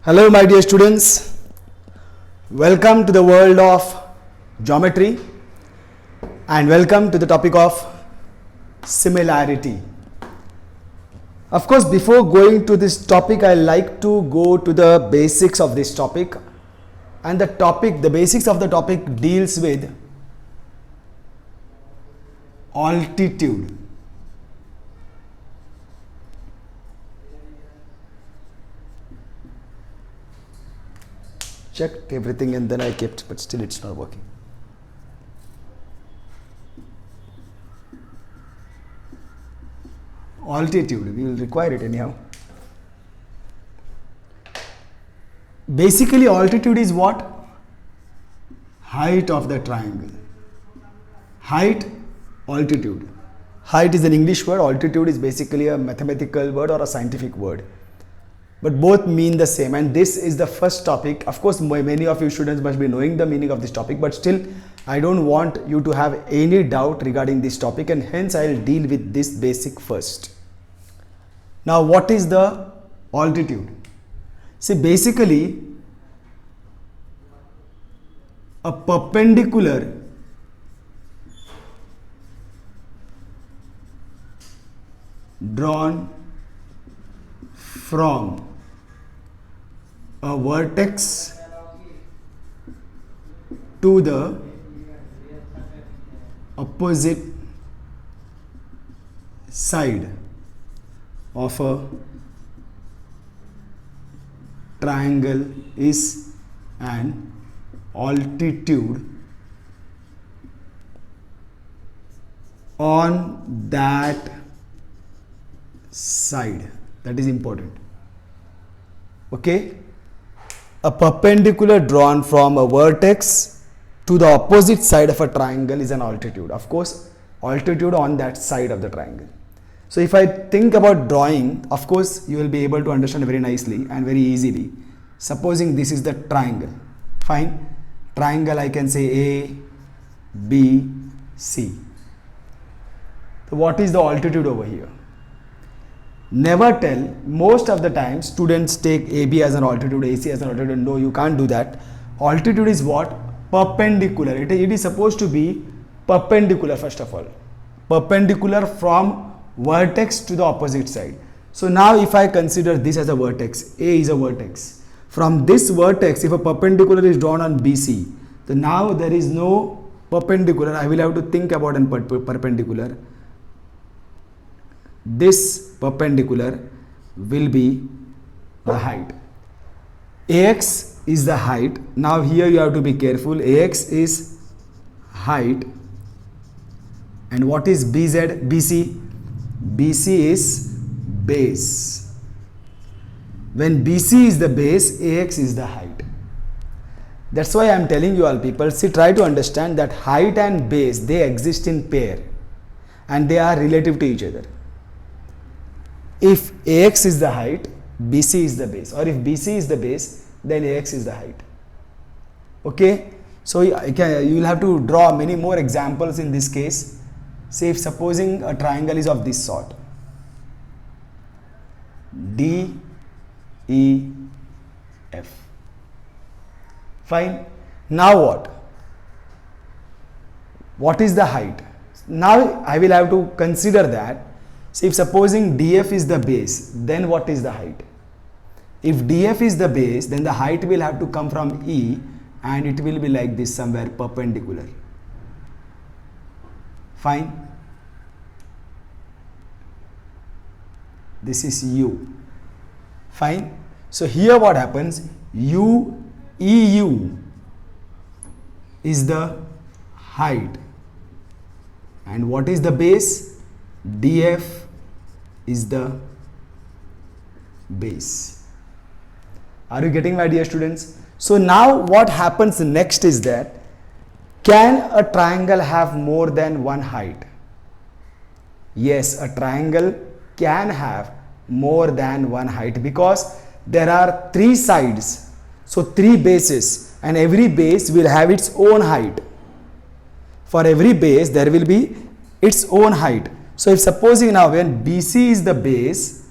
Hello my dear students, welcome to the world of geometry and welcome to the topic of similarity. Of course, before going to this topic, I like to go to the basics of this topic, and the basics of the topic deals with altitude. Checked everything and then I kept, but still it's not working. Altitude, we will require it anyhow. Basically, altitude is what? Height of the triangle. Height, altitude. Height is an English word, altitude is basically a mathematical word or a scientific word. But both mean the same, and this is the first topic. Of course, many of you students must be knowing the meaning of this topic, but still I don't want you to have any doubt regarding this topic, and hence I will deal with this basic first. Now, what is the altitude? See, basically a perpendicular drawn from a vertex to the opposite side of a triangle is an altitude on that side. That is important. Okay? A perpendicular drawn from a vertex to the opposite side of a triangle is an altitude. Of course, altitude on that side of the triangle. So if I think about drawing, of course, you will be able to understand very nicely and very easily. Supposing this is the triangle. Fine. Triangle, I can say A, B, C. So what is the altitude over here? Never tell. Most of the time students take AB as an altitude, AC as an altitude. No, you can't do that. Altitude is what? Perpendicular. It is supposed to be perpendicular first of all. Perpendicular from vertex to the opposite side. So now if I consider this as a vertex, A is a vertex. From this vertex, if a perpendicular is drawn on BC, then now there is no perpendicular. I will have to think about a perpendicular. This perpendicular will be the height. AX is the height. Now here you have to be careful. AX is height. And what is BZ? BC? BC is base. When BC is the base, AX is the height. That's why I am telling you all people, see, try to understand that height and base, they exist in pair and they are relative to each other. If AX is the height, BC is the base, or if BC is the base, then AX is the height. Okay, so you will have to draw many more examples in this case. Say if supposing a triangle is of this sort, D, E, F. Fine. Now what? What is the height? Now I will have to consider that. So if supposing DF is the base, then what is the height? If DF is the base, then the height will have to come from E and it will be like this, somewhere perpendicular. Fine. This is U. Fine. So here what happens? EU is the height. And what is the base? DF is the base. Are you getting, my dear students? So now what happens next is that, can a triangle have more than one height? Yes, a triangle can have more than one height because there are three sides. So three bases, and every base will have its own height. For every base there will be its own height. So if supposing now when BC is the base,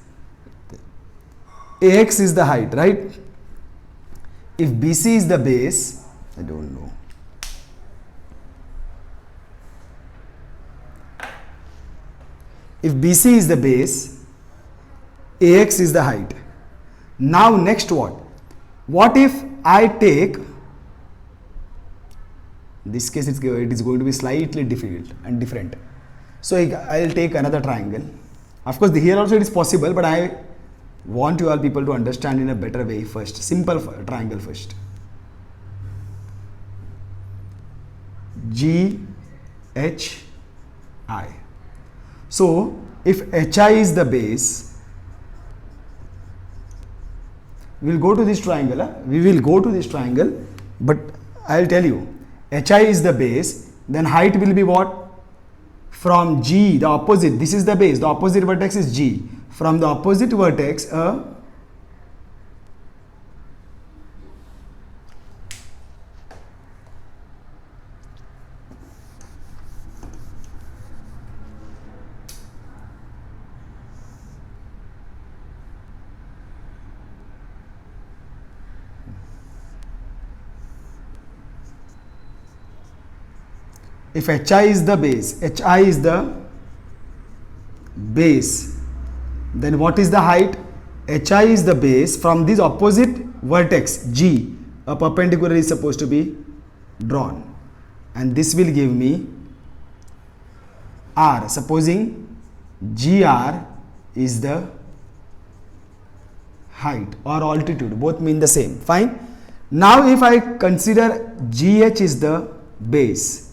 AX is the height, right? if BC is the base, I don't know. If BC is the base, AX is the height. Now next what? What if I take, in this case it is going to be slightly difficult and different. So I'll take another triangle. Of course here also it is possible, but I want you all people to understand in a better way first. Simple triangle first. GHI. So if HI is the base, we will go to this triangle. We will go to this triangle, but I will tell you, HI is the base, then height will be what? From G, the opposite, this is the base, the opposite vertex is G. From the opposite vertex, if HI is the base, then what is the height? HI is the base. From this opposite vertex G, a perpendicular is supposed to be drawn, and this will give me R. Supposing GR is the height or altitude, both mean the same. Fine. Now if I consider GH is the base,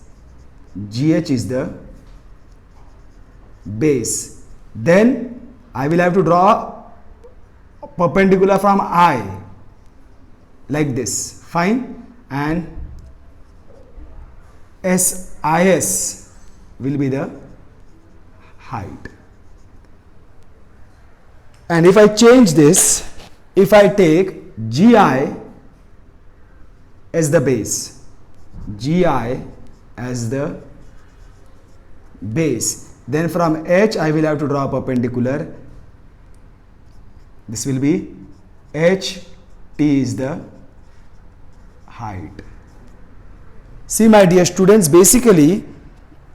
then I will have to draw a perpendicular from I like this. Fine. And SIS will be the height. And if I change this, if I take GI as the base, then from H I will have to draw a perpendicular. This will be HT is the height. See my dear students, basically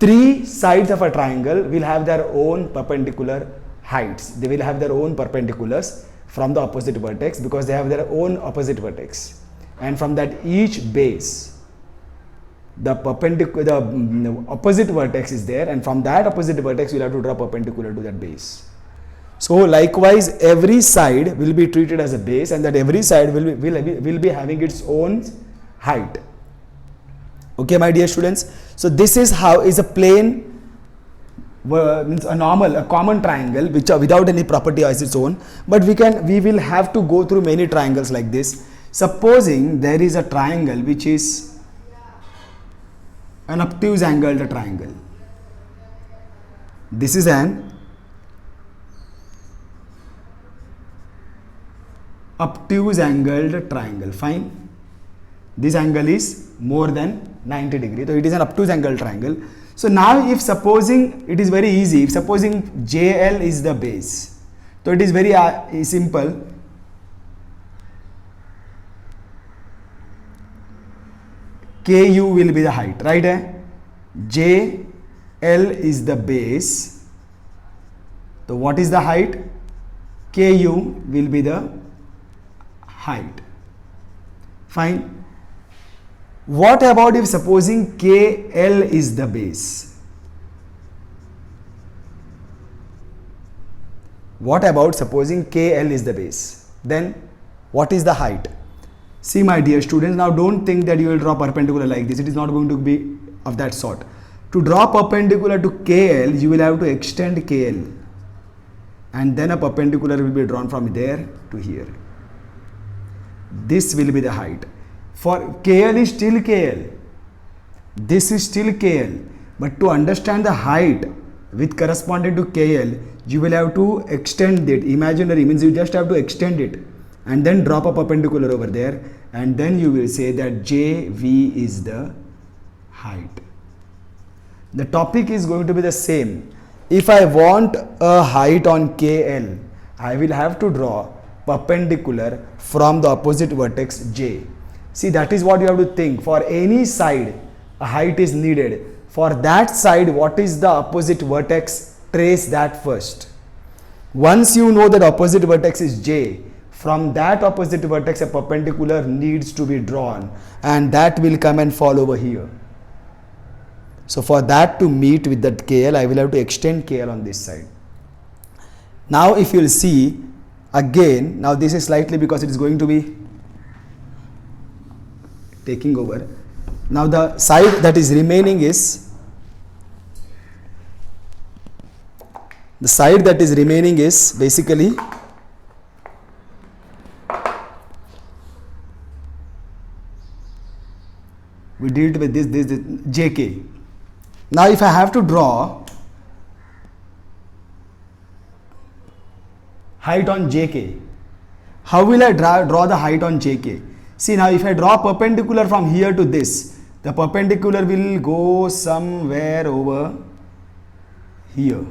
three sides of a triangle will have their own perpendicular heights. They will have their own perpendiculars from the opposite vertex because they have their own opposite vertex. And from that each base, the opposite vertex is there, and from that opposite vertex you will have to draw perpendicular to that base. So likewise every side will be treated as a base, and that every side will be having its own height. Okay my dear students, so this is how is a plane means a common triangle which are without any property as its own, but we will have to go through many triangles like this. Supposing there is a triangle which is an obtuse angled triangle. This is an obtuse angled triangle. Fine. This angle is more than 90 degrees. So it is an obtuse angled triangle. So now if supposing, it is very easy, if supposing JL is the base, so it is very simple. KU will be the height, right? JL is the base. So what is the height? KU will be the height. Fine. What about if supposing KL is the base? What about supposing KL is the base? Then what is the height? See my dear students, now don't think that you will draw perpendicular like this. It is not going to be of that sort. To draw perpendicular to KL, you will have to extend KL, and then a perpendicular will be drawn from there to here. This will be the height. For KL is still KL. This is still KL. But to understand the height with corresponding to KL, you will have to extend it. Imaginary means you just have to extend it and then drop a perpendicular over there, and then you will say that JV is the height. The topic is going to be the same. If I want a height on KL, I will have to draw perpendicular from the opposite vertex J. See, that is what you have to think. For any side, a height is needed. For that side, what is the opposite vertex? Trace that first. Once you know that opposite vertex is J, from that opposite vertex a perpendicular needs to be drawn, and that will come and fall over here. So for that to meet with that KL, I will have to extend KL on this side. Now if you will see again, now this is slightly because it is going to be taking over. Now the side that is remaining is basically we dealt with this JK. Now if I have to draw height on JK, how will I draw the height on JK? See, now if I draw perpendicular from here to this, the perpendicular will go somewhere over here.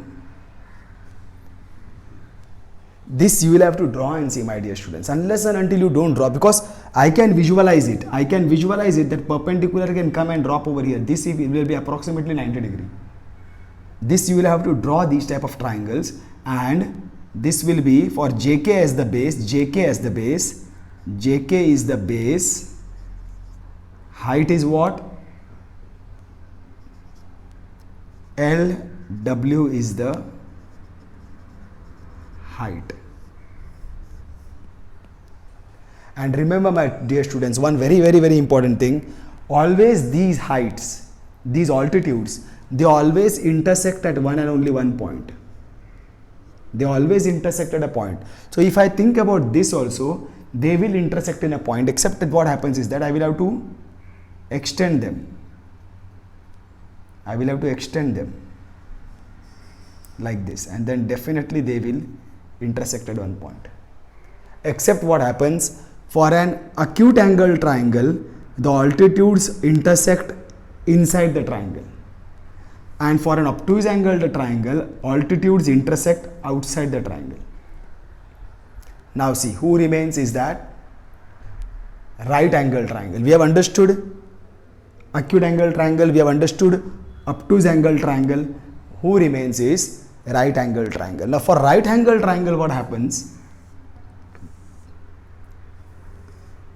This you will have to draw and see, my dear students, unless and until you don't draw, because I can visualize it. I can visualize it that perpendicular can come and drop over here. This will be approximately 90 degree. This you will have to draw these type of triangles, and this will be for JK as the base, JK as the base, JK is the base, height is what? LW is the height. And remember, my dear students, one very important thing, always these heights, these altitudes, they always intersect at one and only one point. They always intersect at a point. So if I think about this also, they will intersect in a point, except that what happens is that I will have to extend them. I will have to extend them like this, and then definitely they will intersect at one point. Except what happens, for an acute angle triangle, the altitudes intersect inside the triangle. And for an obtuse angled triangle, altitudes intersect outside the triangle. Now see, who remains is that right angle triangle. We have understood acute angle triangle, we have understood obtuse angle triangle. Who remains is right angle triangle. Now for right angle triangle, what happens?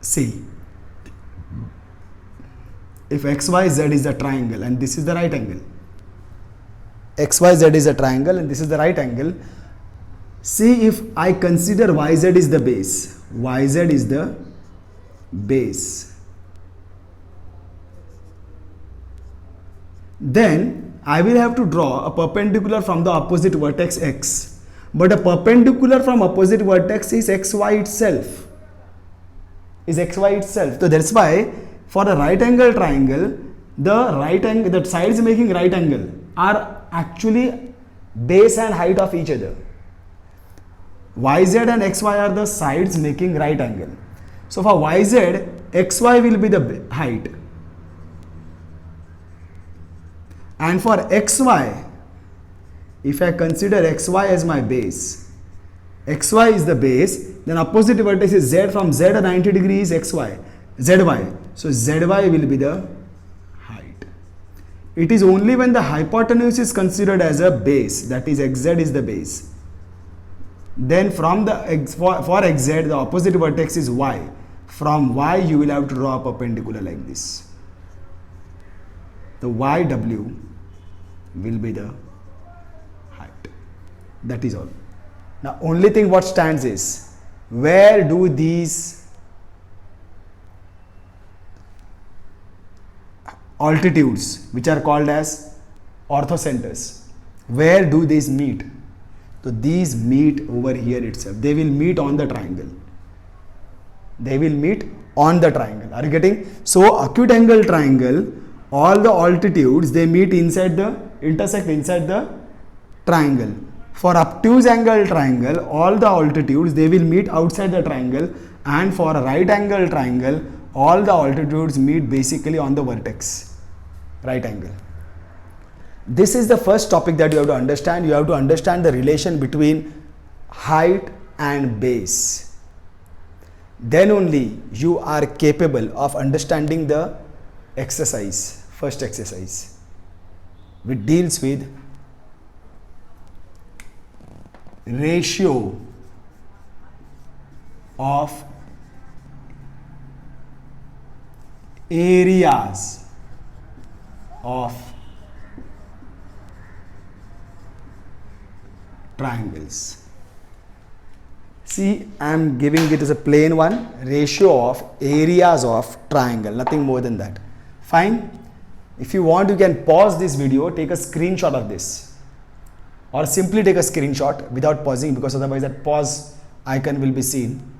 See, if XYZ is a triangle and this is the right angle, XYZ is a triangle and this is the right angle. See, if I consider YZ is the base, YZ is the base, then I will have to draw a perpendicular from the opposite vertex X. But a perpendicular from opposite vertex is XY itself. So that's why for a right angle triangle, the sides making right angle are actually base and height of each other. YZ and XY are the sides making right angle. So for YZ, XY will be the height. And for XY, if I consider XY as my base, XY is the base, then opposite vertex is Z, from Z 90 degrees XY, ZY. So ZY will be the height. It is only when the hypotenuse is considered as a base, that is XZ is the base. Then from the for XZ, the opposite vertex is Y. From Y you will have to draw a perpendicular like this. The YW will be the height. That is all. Now only thing what stands is, where do these altitudes, which are called as orthocenters, where do these meet? So these meet over here itself. They will meet on the triangle. They will meet on the triangle. Are you getting? So acute angle triangle, all the altitudes, they meet intersect inside the triangle. For obtuse angle triangle, all the altitudes, they will meet outside the triangle. And for a right angle triangle, all the altitudes meet basically on the vertex, right angle. This is the first topic that you have to understand. You have to understand the relation between height and base. then only you are capable of understanding the exercise, first exercise, which deals with ratio of areas of triangles. See, I am giving it as a plain one, ratio of areas of triangle, nothing more than that. Fine. If you want, you can pause this video, take a screenshot of this, or simply take a screenshot without pausing, because otherwise that pause icon will be seen.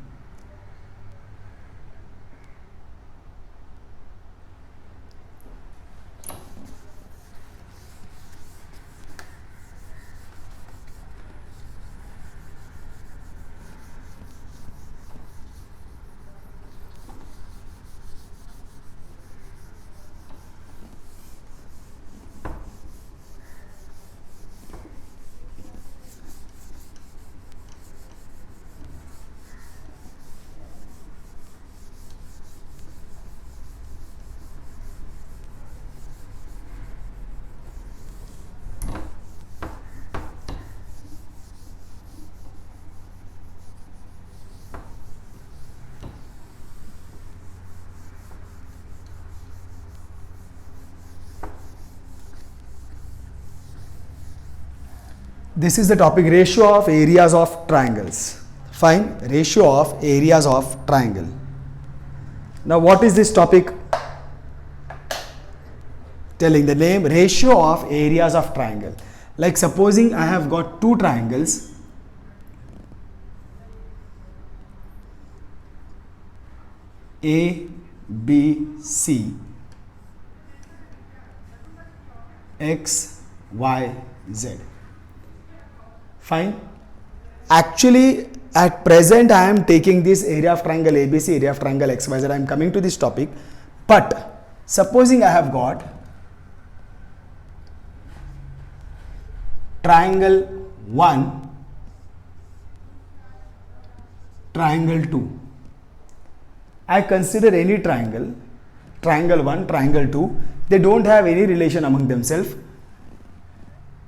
This is the topic, ratio of areas of triangles. Fine, ratio of areas of triangle. Now what is this topic? Telling the name, ratio of areas of triangle. Like supposing I have got two triangles, A, B, C, X, Y, Z. Fine. Actually, at present, I am taking this area of triangle ABC, area of triangle XYZ. I am coming to this topic. But supposing I have got triangle 1, triangle 2. I consider any triangle, triangle 1, triangle 2. They don't have any relation among themselves.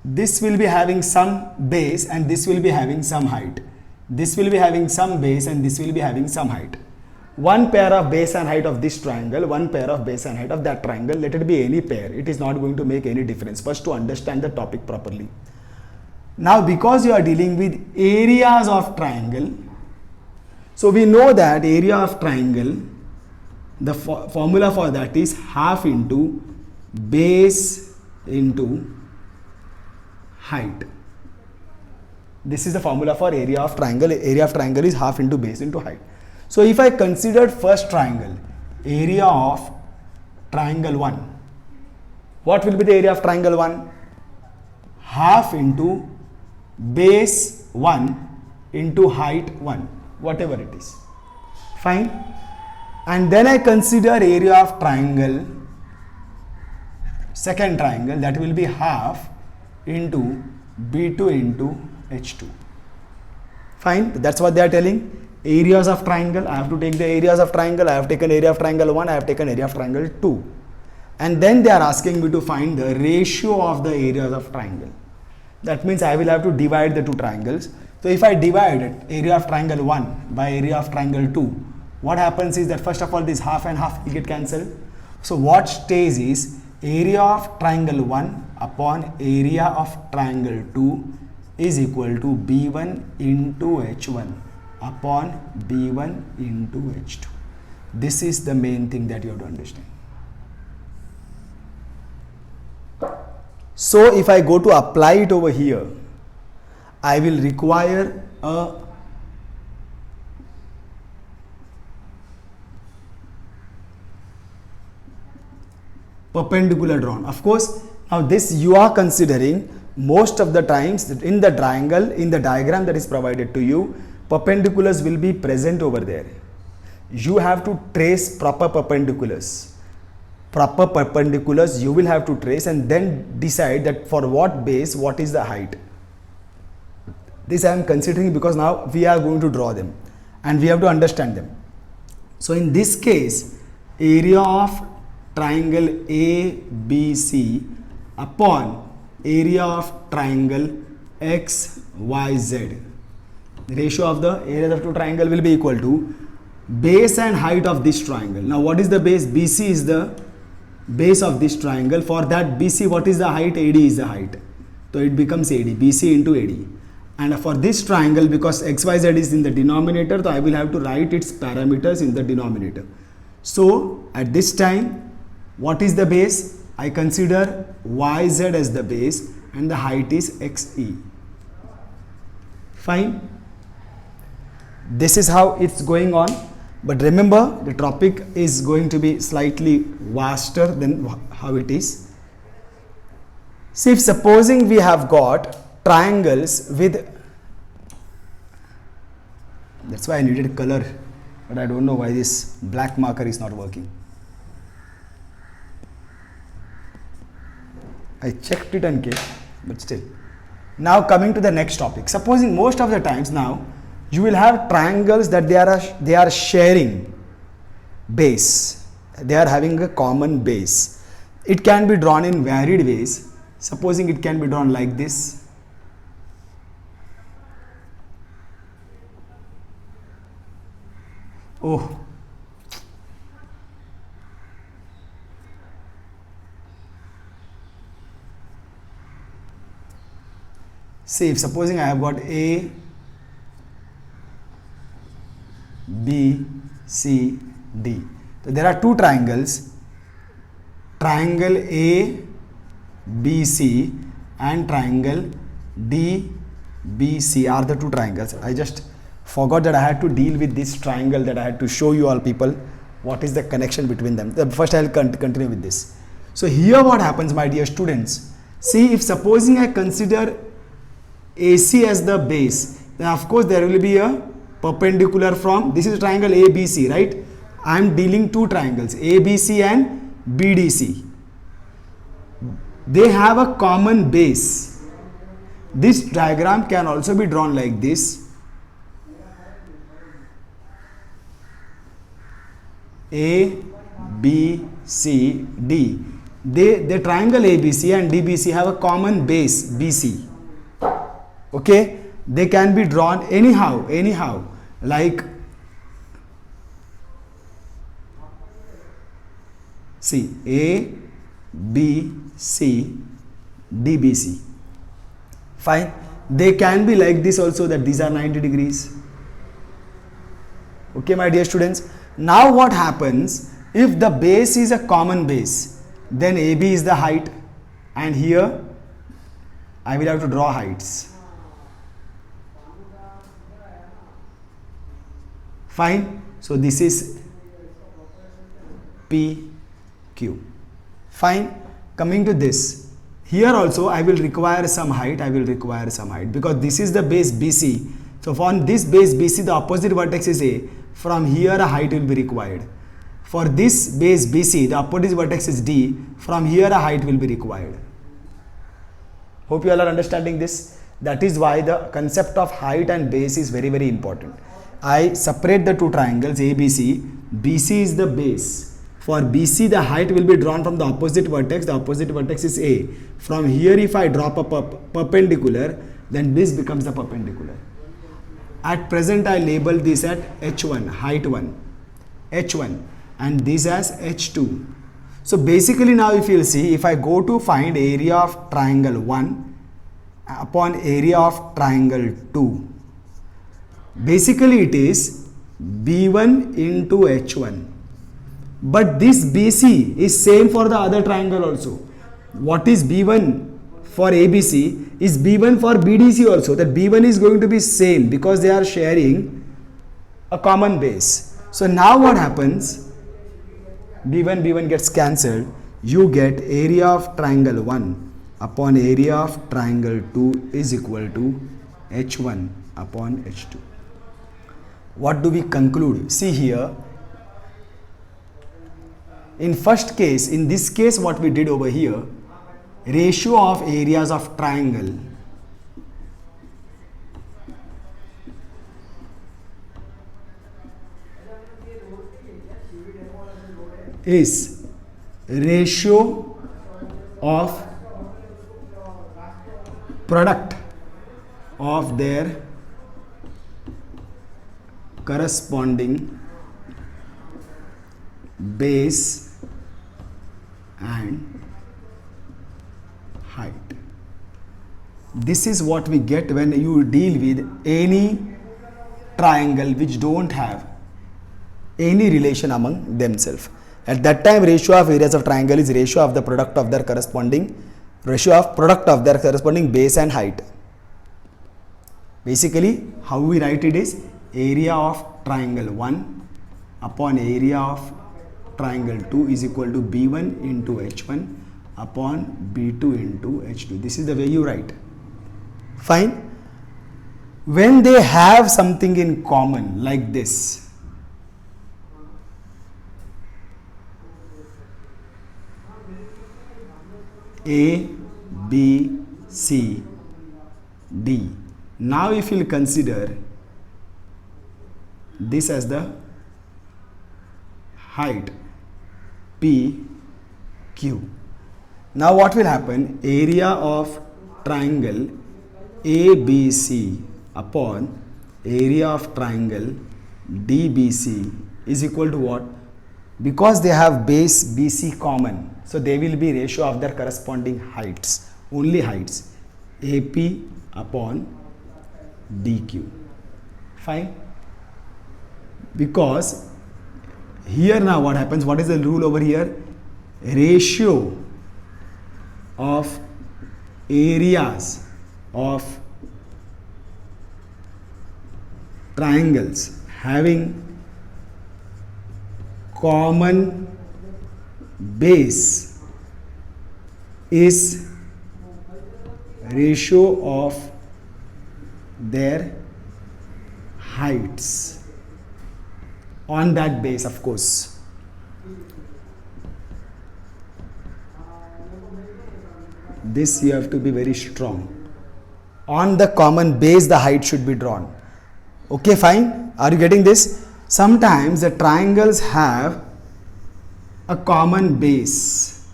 This will be having some base and this will be having some height. This will be having some base and this will be having some height. One pair of base and height of this triangle, one pair of base and height of that triangle, let it be any pair. It is not going to make any difference. First, to understand the topic properly. Now, because you are dealing with areas of triangle, so we know that area of triangle, the formula for that is half into base into height. This is the formula for area of triangle. Area of triangle is half into base into height. So if I considered first triangle, area of triangle 1, what will be the area of triangle 1? Half into base 1 into height 1, whatever it is. Fine. And then I consider area of triangle, second triangle, that will be half into B2 into H2. Fine, that's what they are telling. Areas of triangle, I have to take the areas of triangle. I have taken area of triangle 1, I have taken area of triangle 2. And then they are asking me to find the ratio of the areas of triangle. That means I will have to divide the two triangles. So if I divide area of triangle 1 by area of triangle 2, what happens is that first of all this half and half will get cancelled. So what stays is area of triangle 1 upon area of triangle 2 is equal to B1 into H1 upon B1 into H2. This is the main thing that you have to understand. So if I go to apply it over here, I will require a perpendicular drawn. Of course, now this you are considering most of the times in the triangle, in the diagram that is provided to you, perpendiculars will be present over there. You have to trace proper perpendiculars. Proper perpendiculars you will have to trace and then decide that for what base, what is the height. This I am considering because now we are going to draw them and we have to understand them. So in this case, area of triangle ABC upon area of triangle XYZ. The ratio of the areas of two triangle will be equal to base and height of this triangle. Now what is the base? BC is the base of this triangle. For that BC, what is the height? AD is the height. So it becomes AD, BC into AD. And for this triangle, because XYZ is in the denominator, so I will have to write its parameters in the denominator. So at this time, what is the base? I consider YZ as the base and the height is XE. Fine. This is how it's going on. But remember, the topic is going to be slightly vaster than how it is. See, if supposing we have got triangles with, that's why I needed color, but I don't know why this black marker is not working. I checked it on case, but still. Now coming to the next topic. Supposing most of the times now, you will have triangles that they are sharing base. They are having a common base. It can be drawn in varied ways. Supposing it can be drawn like this. Oh. See, if supposing I have got A, B, C, D. So there are two triangles, triangle A, B, C and triangle D, B, C are the two triangles. I just forgot that I had to deal with this triangle, that I had to show you all people what is the connection between them. First I will continue with this. So here what happens, my dear students, see, if supposing I consider AC as the base, then of course there will be a perpendicular from, this is triangle ABC, right? I am dealing two triangles, ABC and BDC. They have a common base. This diagram can also be drawn like this. A, B, C, D. The triangle ABC and DBC have a common base, BC. Okay? They can be drawn anyhow, like, see, A, B, C, DBC. Fine. They can be like this also, that these are 90 degrees. Okay, my dear students. Now what happens, if the base is a common base, then AB is the height, and here I will have to draw heights. Fine. So this is P, Q. Fine. Coming to this, here also I will require some height, because this is the base BC. So from this base BC, the opposite vertex is A. From here a height will be required. For this base BC, the opposite vertex is D. From here a height will be required. Hope you all are understanding this. That is why the concept of height and base is very, very important. I separate the two triangles ABC. BC is the base. For BC, the height will be drawn from the opposite vertex. The opposite vertex is A. From here, if I drop a perpendicular, then this becomes the perpendicular. At present, I label this at H1, height 1, H1, and this as H2. So basically now if you will see, if I go to find area of triangle 1 upon area of triangle 2, basically it is B1 into H1. But this BC is same for the other triangle also. What is B1 for ABC is B1 for BDC also. That B1 is going to be same because they are sharing a common base. So now what happens? B1 gets cancelled. You get area of triangle 1 upon area of triangle 2 is equal to H1 upon H2. What do we conclude? See here, in first case, in this case what we did over here, ratio of areas of triangle is ratio of product of their corresponding base and height. This is what we get when you deal with any triangle which don't have any relation among themselves. At that time, ratio of areas of triangle is ratio of the product of their corresponding base and height. Basically, how we write it is area of triangle 1 upon area of triangle 2 is equal to B1 into H1 upon B2 into H2. This is the way you write. Fine. When they have something in common like this, A, B, C, D. Now if you will consider this as the height P, Q. Now what will happen? Area of triangle ABC upon area of triangle DBC is equal to what? Because they have base BC common, so they will be ratio of their corresponding heights, only heights, AP upon DQ. Fine. Because here now what happens? What is the rule over here? Ratio of areas of triangles having common base is ratio of their heights on that base, of course. This you have to be very strong. On the common base, the height should be drawn. Okay, fine. Are you getting this? Sometimes the triangles have a common base.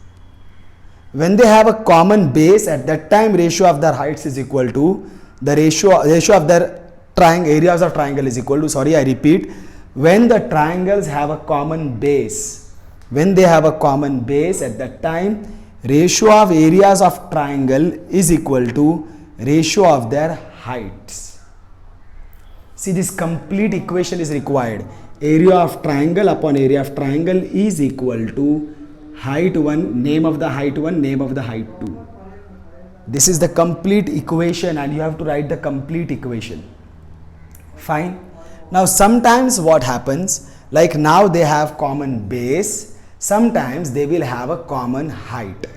When they have a common base, at that time ratio of their heights is equal to the ratio of their areas of triangle is equal to, sorry, I repeat, when the triangles have a common base, when they have a common base, at that time ratio of areas of triangle is equal to ratio of their heights. See, this complete equation is required. Area of triangle upon area of triangle is equal to height 1, name of the height 1, name of the height 2. This is the complete equation and you have to write the complete equation. Fine. Now sometimes what happens, like now they have common base, sometimes they will have a common height.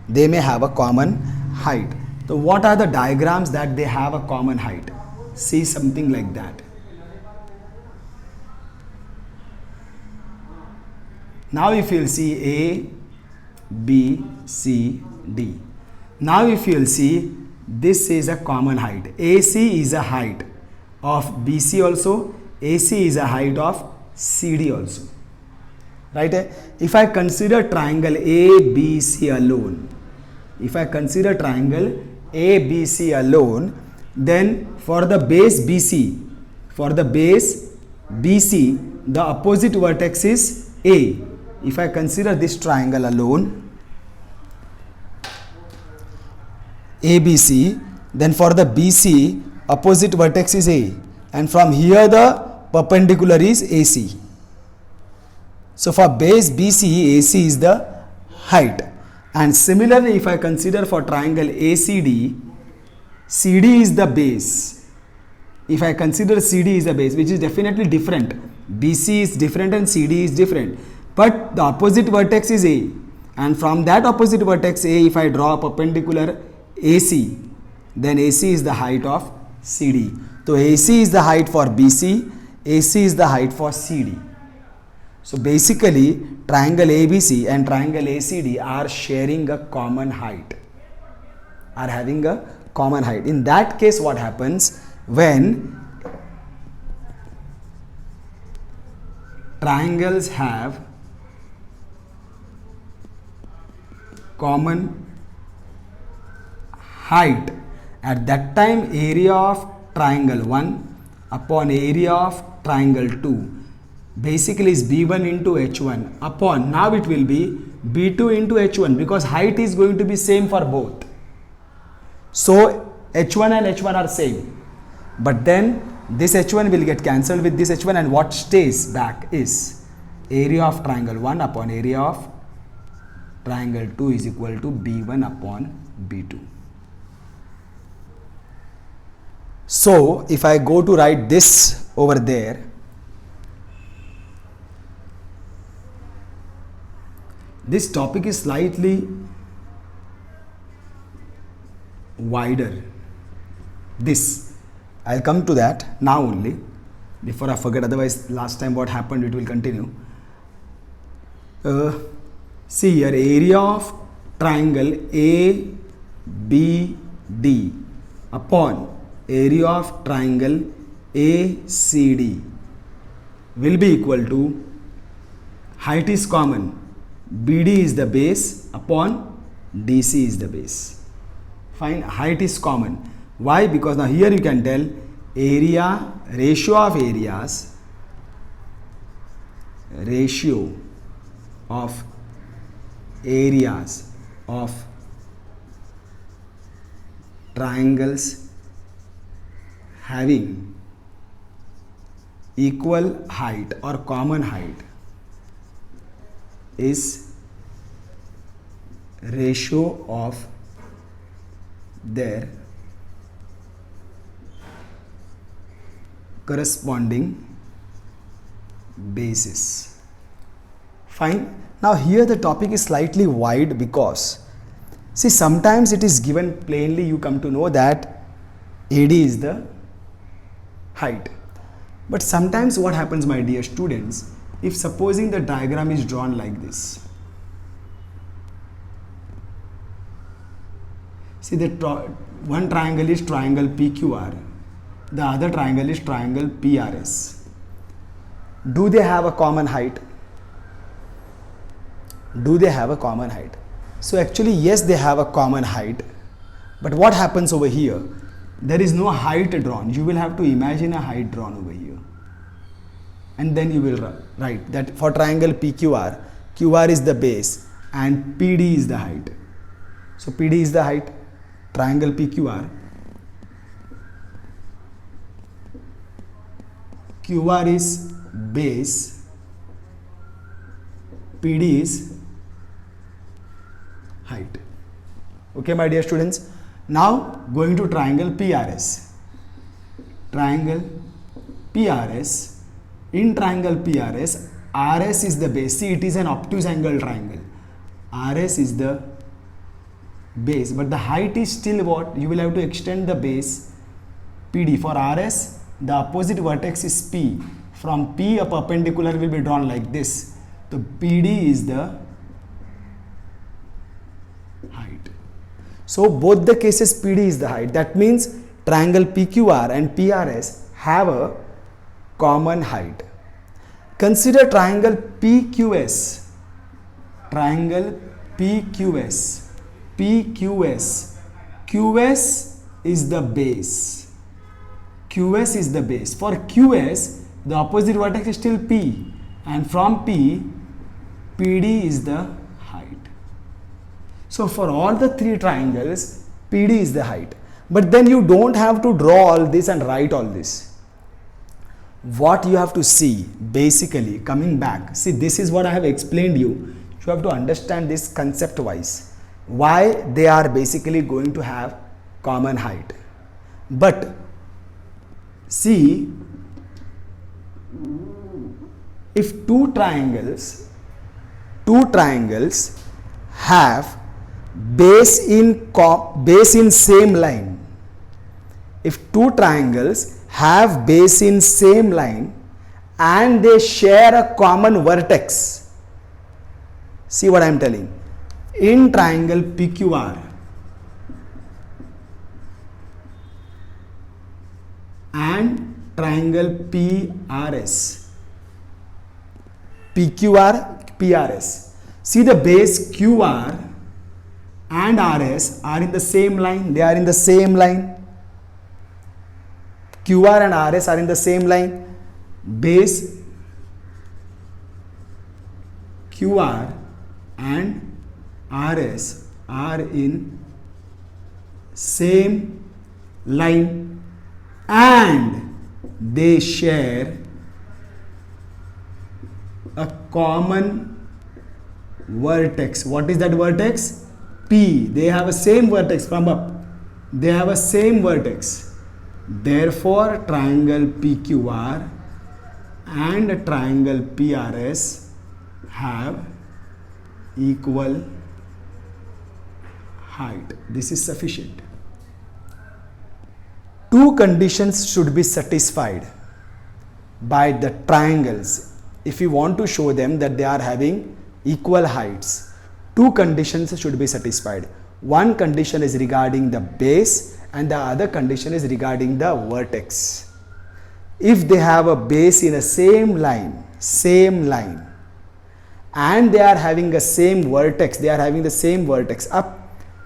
They may have a common height. So what are the diagrams that they have a common height? See something like that. Now if you will see A, B, C, D. Now if you will see, this is a common height. AC is a height of BC also, AC is a height of CD also. Right? If I consider triangle ABC alone, if I consider triangle ABC alone, then for the base BC, the opposite vertex is A. If I consider this triangle alone, ABC, then for the BC, opposite vertex is A, and from here the perpendicular is AC. So for base BC, AC is the height. And similarly, if I consider for triangle ACD, CD is the base. If I consider CD is the base, which is definitely different. BC is different and CD is different. But the opposite vertex is A. And from that opposite vertex A, if I draw a perpendicular AC, then AC is the height of CD. So AC is the height for BC, AC is the height for CD. So basically, triangle ABC and triangle ACD are sharing a common height, are having a common height. In that case, what happens when triangles have common height, at that time area of triangle 1 upon area of triangle 2 basically is b1 into h1 upon, now it will be b2 into h1 because height is going to be same for both. So h1 and h1 are same, but then this h1 will get cancelled with this h1 and what stays back is area of triangle 1 upon area of triangle 2 is equal to b1 upon b2. So if I go to write this over there, this topic is slightly wider. This, I'll come to that now only, before I forget, otherwise last time what happened it will continue. See here, area of triangle ABD upon area of triangle ACD will be equal to, height is common, BD is the base upon DC is the base. Fine, height is common. Why? Because now here you can tell area, ratio of areas, ratio of areas of triangles having equal height or common height is ratio of their corresponding bases. Fine. Now here the topic is slightly wide because see sometimes it is given plainly, you come to know that AD is the height. But sometimes what happens, my dear students, if supposing the diagram is drawn like this, see the one triangle is triangle PQR, the other triangle is triangle PRS. Do they have a common height? Do they have a common height? So actually yes, they have a common height, but what happens over here? There is no height drawn. You will have to imagine a height drawn over here, and then you will write that for triangle PQR, QR is the base and PD is the height. So PD is the height, triangle PQR, QR is base, PD is height. Okay, my dear students. Now going to triangle PRS. Triangle PRS. In triangle PRS, RS is the base. See, it is an obtuse angle triangle. RS is the base, but the height is still what? You will have to extend the base PD. For RS, the opposite vertex is P. From P, a perpendicular will be drawn like this. So PD is the height. So both the cases PD is the height. That means triangle PQR and PRS have a common height. Consider triangle PQS. Triangle PQS. PQS. QS is the base. QS is the base. For QS, the opposite vertex is still P, and from P, PD is the height. So for all the three triangles, PD is the height. But then you don't have to draw all this and write all this. What you have to see, basically, coming back, see, this is what I have explained you. You have to understand this concept wise, why they are basically going to have common height. But see, if two triangles have base in same line, if two triangles have base in same line and they share a common vertex, see what I am telling. In triangle PQR and triangle PRS, PQR, PRS, see the base QR and RS are in the same line. They are in the same line. QR and RS are in the same line. Base QR and RS are in same line and they share a common vertex. What is that vertex? P. They have a same vertex from up. They have a same vertex. Therefore, triangle PQR and triangle PRS have equal height. This is sufficient. Two conditions should be satisfied by the triangles if you want to show them that they are having equal heights. Two conditions should be satisfied. One condition is regarding the base and the other condition is regarding the vertex. If they have a base in a same line and they are having a same vertex, they are having the same vertex up,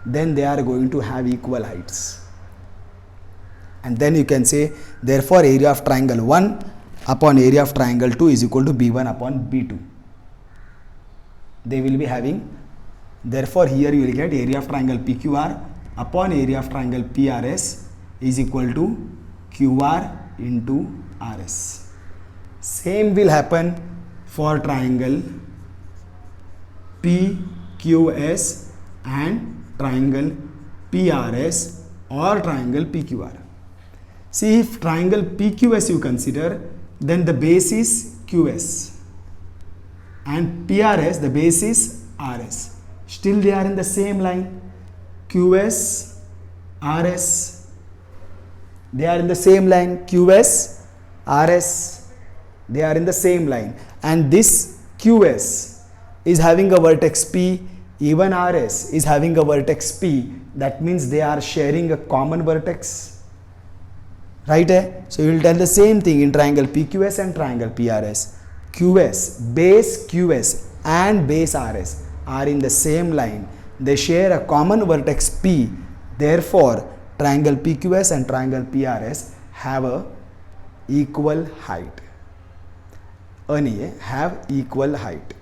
then they are going to have equal heights. And then you can say, therefore area of triangle 1 upon area of triangle 2 is equal to B1 upon B2. They will be having, therefore here you will get area of triangle PQR upon area of triangle PRS is equal to QR into RS. Same will happen for triangle PQS and triangle PRS or triangle PQR. See, if triangle PQS you consider, then the base is QS and PRS, the base is RS. Still they are in the same line. QS, RS, they are in the same line. QS, RS, they are in the same line. And this QS is having a vertex P, even RS is having a vertex P. That means they are sharing a common vertex. Right? So you will tell the same thing in triangle PQS and triangle PRS. QS, base QS and base RS are in the same line. They share a common vertex P. Therefore, triangle PQS and triangle PRS have a equal height. Have equal height.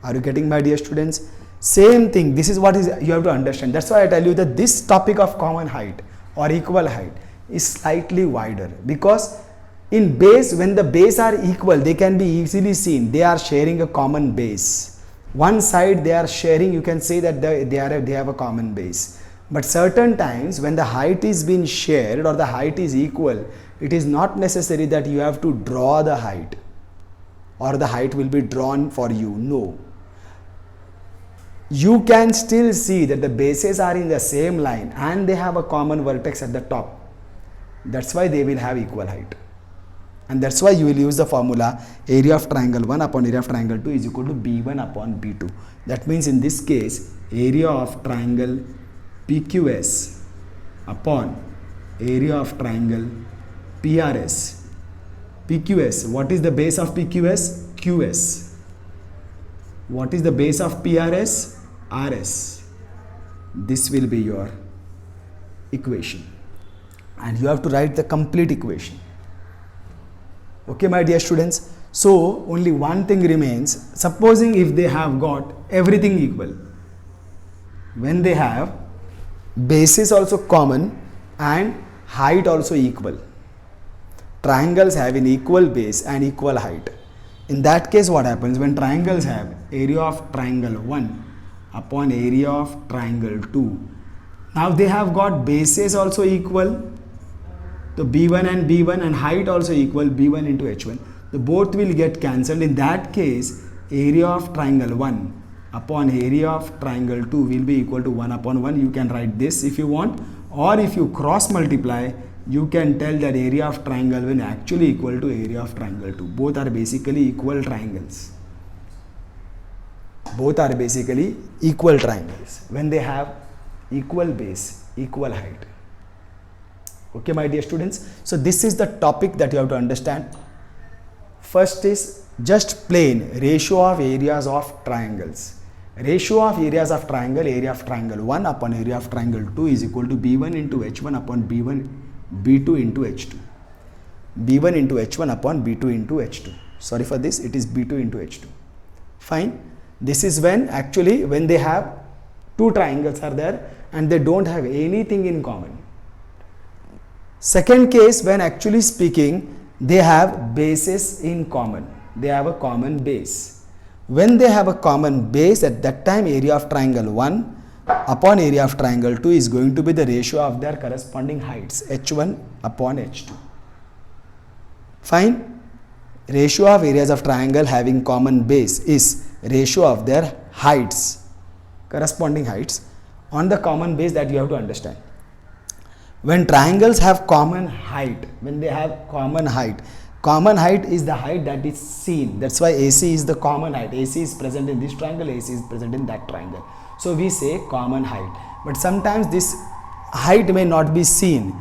Are you getting, my dear students? Same thing. This is what is you have to understand. That's why I tell you that this topic of common height or equal height is slightly wider, because in base, when the base are equal, they can be easily seen. They are sharing a common base. One side they are sharing, you can say that they have a common base. But certain times when the height is being shared or the height is equal, it is not necessary that you have to draw the height or the height will be drawn for you. No. You can still see that the bases are in the same line and they have a common vertex at the top. That's why they will have equal height. And that's why you will use the formula area of triangle 1 upon area of triangle 2 is equal to B1 upon B2. That means in this case, area of triangle PQS upon area of triangle PRS. PQS, what is the base of PQS? QS. What is the base of PRS? RS. This will be your equation. And you have to write the complete equation. Okay, my dear students. So, only one thing remains. Supposing if they have got everything equal, when they have bases also common and height also equal, triangles have an equal base and equal height. In that case, what happens when triangles have area of triangle 1 upon area of triangle 2? Now they have got bases also equal. So B1 and B1 and height also equal, B1 into H1. The both will get cancelled. In that case, area of triangle 1 upon area of triangle 2 will be equal to 1 upon 1. You can write this if you want, or if you cross multiply, you can tell that area of triangle 1 actually equal to area of triangle 2. Both are basically equal triangles. Both are basically equal triangles when they have equal base, equal height. Okay, my dear students. So this is the topic that you have to understand. First is just plain ratio of areas of triangles. Ratio of areas of triangle, area of triangle 1 upon area of triangle 2 is equal to B1 into H1 upon B2 into H2. B1 into H1 upon B2 into H2. Sorry for this, it is B2 into H2. Fine. This is when actually when they have two triangles are there and they don't have anything in common. Second case, when actually speaking they have bases in common. They have a common base. When they have a common base, at that time area of triangle 1 upon area of triangle 2 is going to be the ratio of their corresponding heights, H1 upon H2. Fine. Ratio of areas of triangle having common base is ratio of their heights, corresponding heights on the common base, that you have to understand. When triangles have common height, when they have common height is the height that is seen. That's why AC is the common height. AC is present in this triangle, AC is present in that triangle. So we say common height. But sometimes this height may not be seen.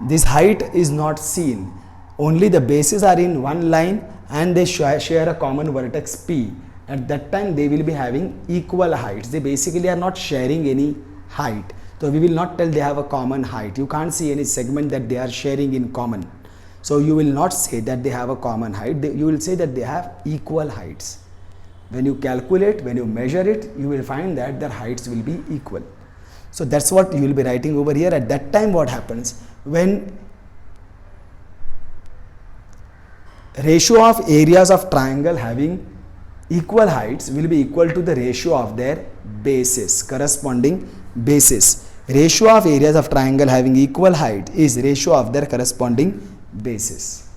This height is not seen. Only the bases are in one line and they share a common vertex P. At that time they will be having equal heights. They basically are not sharing any height. So we will not tell they have a common height. You can't see any segment that they are sharing in common. So you will not say that they have a common height. You will say that they have equal heights. When you calculate, when you measure it, you will find that their heights will be equal. So that's what you will be writing over here. At that time what happens? When ratio of areas of triangle having equal heights will be equal to the ratio of their bases, corresponding bases. Ratio of areas of triangle having equal height is ratio of their corresponding bases.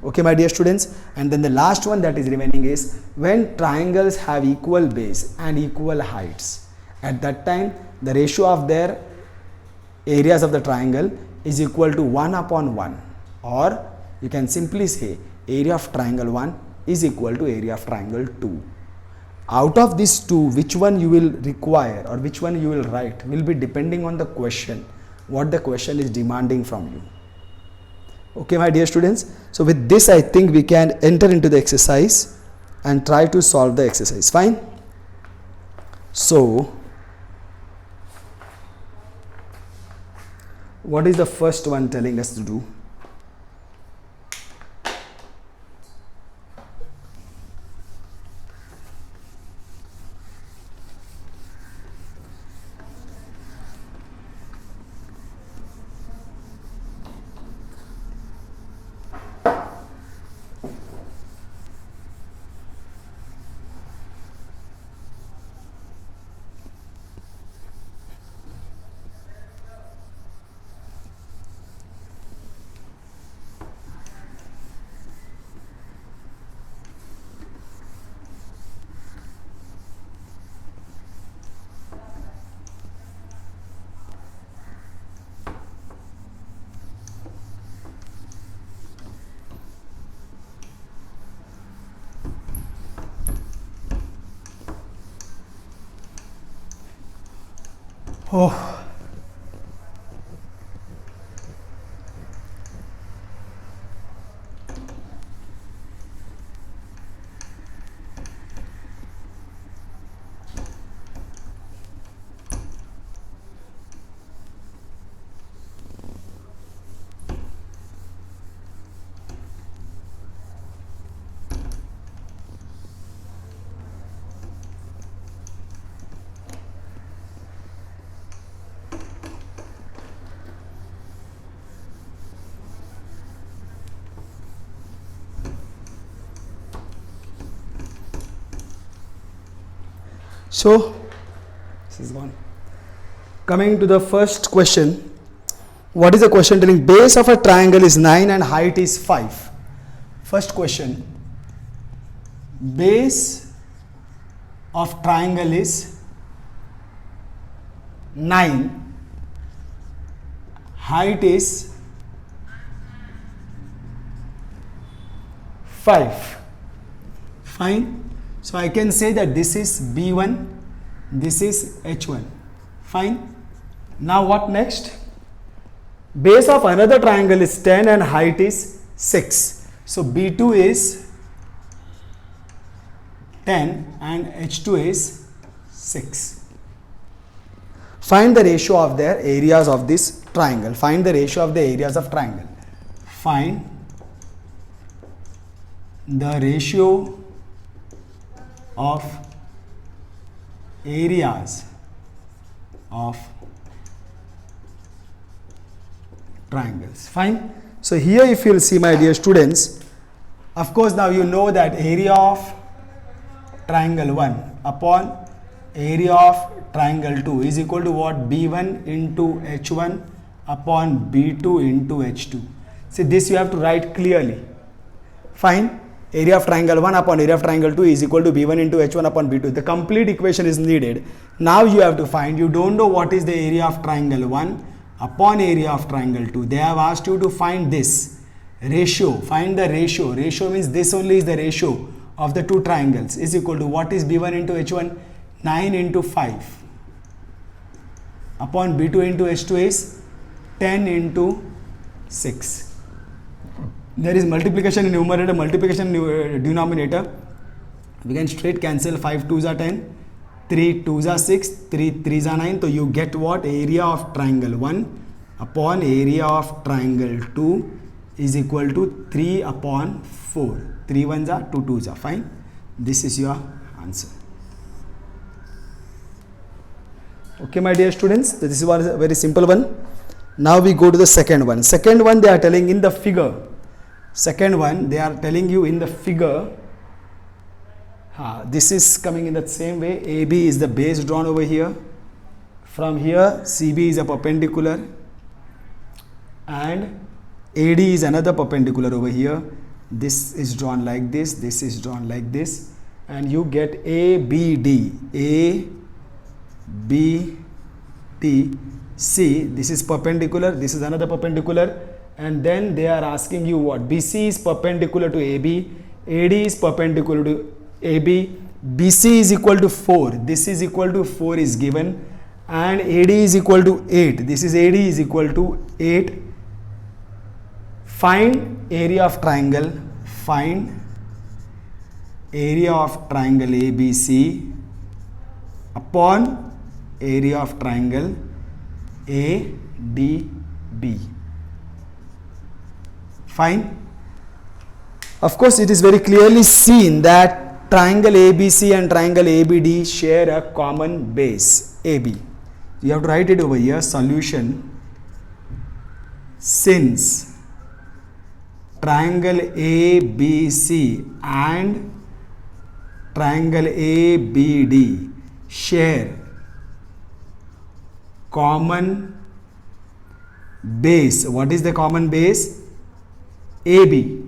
Okay, my dear students. And then the last one that is remaining is when triangles have equal base and equal heights. At that time the ratio of their areas of the triangle is equal to 1 upon 1, or you can simply say area of triangle 1 is equal to area of triangle 2. Out of these two, which one you will require or which one you will write will be depending on the question, what the question is demanding from you. Okay, my dear students. So with this I think we can enter into the exercise and try to solve the exercise. Fine. So what is the first one telling us to do? Oh. So this is one. Coming to the first question, what is the question telling? Base of a triangle is 9 and height is 5. First question, base of triangle is 9, height is 5. Fine. So I can say that this is B1, this is H1. Fine. Now what next? Base of another triangle is 10 and height is 6. So B2 is 10 and H2 is 6. Find the ratio of their areas of this triangle. Find the ratio of the areas of triangle. Find the ratio of areas of triangles. Fine. So here if you'll see, my dear students, of course now you know that area of triangle 1 upon area of triangle 2 is equal to what? B1 into H1 upon B2 into H2. See, this you have to write clearly. Fine. Area of triangle 1 upon area of triangle 2 is equal to B1 into H1 upon B2. The complete equation is needed. Now you have to find, you don't know what is the area of triangle 1 upon area of triangle 2. They have asked you to find this ratio. Find the ratio. Ratio means this only is the ratio of the two triangles is equal to what is B1 into H1? 9 into 5 upon B2 into H2 is 10 into 6. There is multiplication in numerator, multiplication in denominator. We can straight cancel. 5 2s are 10, 3 2s are 6, 3 3s are 9. So you get what? Area of triangle 1 upon area of triangle 2 is equal to 3 upon 4. 3 1s are 2 2s are. Fine. This is your answer. Okay, my dear students, this is a very simple one. Now we go to the second one. Second one, they are telling in the figure. Second one, they are telling you in the figure. This is coming in the same way. AB is the base drawn over here. From here, CB is a perpendicular. And AD is another perpendicular over here. This is drawn like this. This is drawn like this. And you get ABD. ABD. C. This is perpendicular. This is another perpendicular. And then they are asking you what? BC is perpendicular to AB. AD is perpendicular to AB. BC is equal to 4. This is equal to 4 is given. And AD is equal to 8. This is AD is equal to 8. Find area of triangle. Find area of triangle ABC upon area of triangle ADB. Fine. Of course, it is very clearly seen that triangle ABC and triangle ABD share a common base, AB. You have to write it over here. Solution. Since triangle ABC and triangle ABD share common base. What is the common base? AB.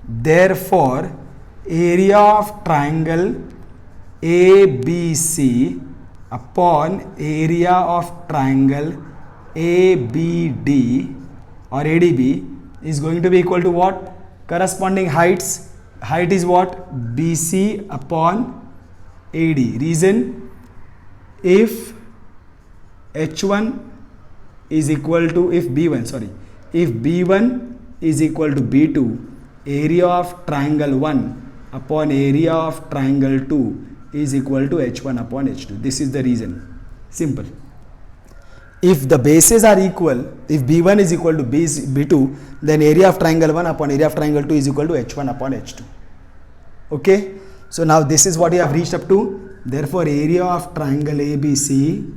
Therefore, area of triangle ABC upon area of triangle ABD or ADB is going to be equal to what? Corresponding heights. Height is what? BC upon AD. Reason? If H1 is equal to, if B1 is equal to B2, area of triangle 1 upon area of triangle 2 is equal to H1 upon H2. This is the reason. Simple. If the bases are equal, if B1 is equal to B2, then area of triangle 1 upon area of triangle 2 is equal to H1 upon H2. Okay. So now this is what you have reached up to. Therefore, area of triangle ABC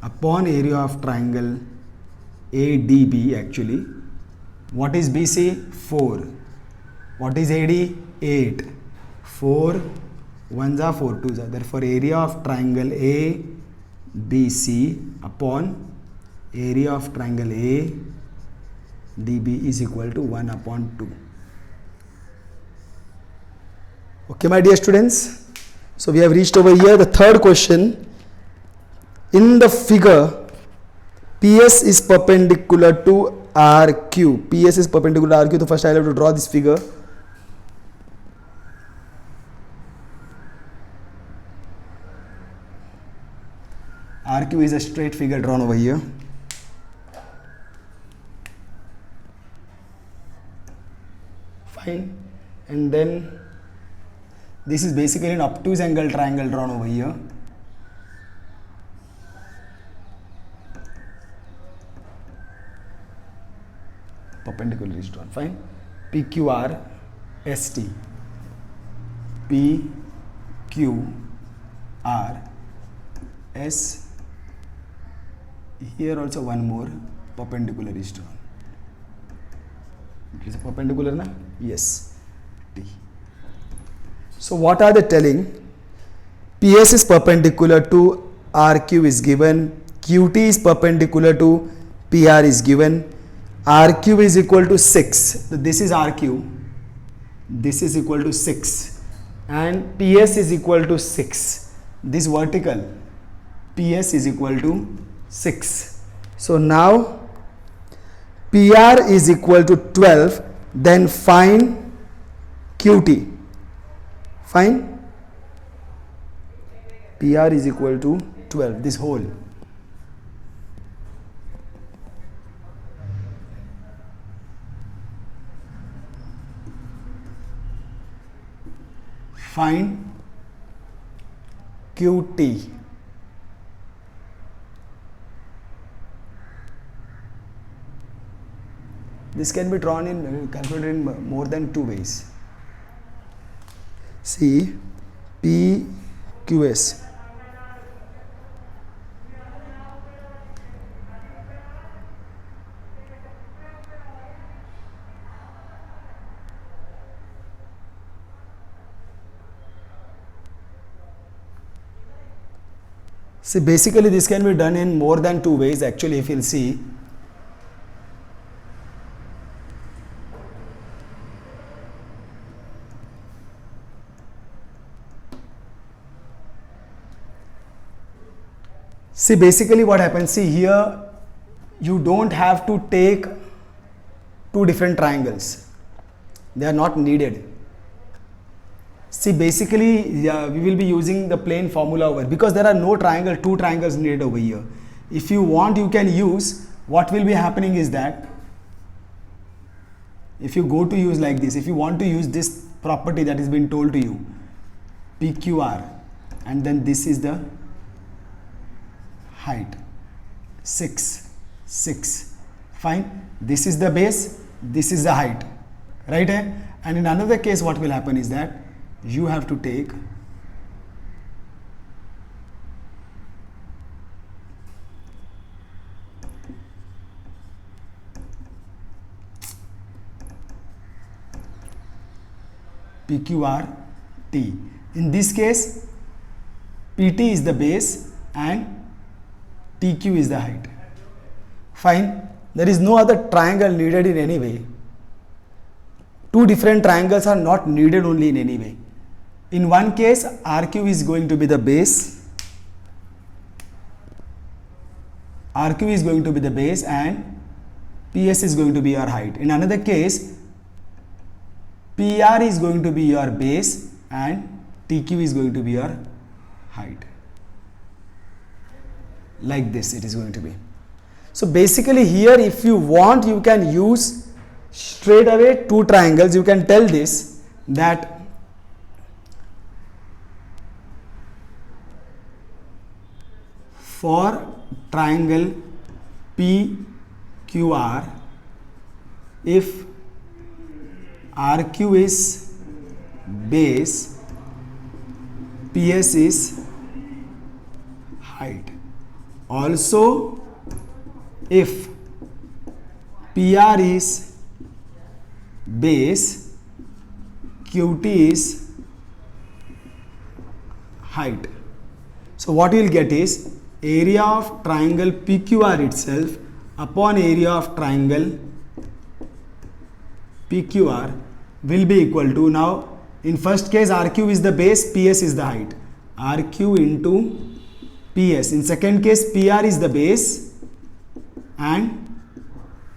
upon area of triangle ADB actually. What is BC? 4. What is AD? 8. 4 1s are 4 2s are. Therefore, area of triangle ABC upon area of triangle ADB is equal to 1 upon 2. Okay, my dear students. So we have reached over here the third question. In the figure, PS is perpendicular to RQ. PS is perpendicular to RQ. So first I have to draw this figure. RQ is a straight figure drawn over here. Fine. And then this is basically an obtuse angle triangle drawn over here. perpendicular is drawn. Fine. PQR ST. PQR S. Here also one more perpendicular is drawn. It is a perpendicular, na? Yes. T. So what are they telling? PS is perpendicular to RQ is given. QT is perpendicular to PR is given. RQ is equal to 6. So this is RQ. This is equal to 6. And PS is equal to 6. This vertical. PS is equal to 6. So now PR is equal to 12. Then find QT. Fine. PR is equal to 12. This whole. Find QT. This can be drawn in calculated in more than 2 ways. See, PQS. See, basically this can be done in more than 2 ways. Actually, if you'll see, basically what happens, see here, you don't have to take 2 different triangles. They are not needed. See, basically we will be using the plain formula over, because there are no 2 triangles needed over here. If you want, you can use, what will be happening is that if you go to use like this, if you want to use this property that has been told to you, PQR, and then this is the height, 6, 6, fine. This is the base, this is the height, right? And in another case, what will happen is that you have to take PQR T. In this case, PT is the base and TQ is the height. Fine. There is no other triangle needed in any way. 2 different triangles are not needed only in any way. In one case, RQ is going to be the base. RQ is going to be the base and PS is going to be your height. In another case, PR is going to be your base and TQ is going to be your height. Like this it is going to be. So basically here, if you want, you can use straight away 2 triangles. You can tell this, that for triangle PQR, if RQ is base, PS is height. Also, if PR is base, QT is height. So what you will get is area of triangle PQR itself upon area of triangle PQR will be equal to, now in first case RQ is the base, PS is the height, RQ into PS. In second case, PR is the base and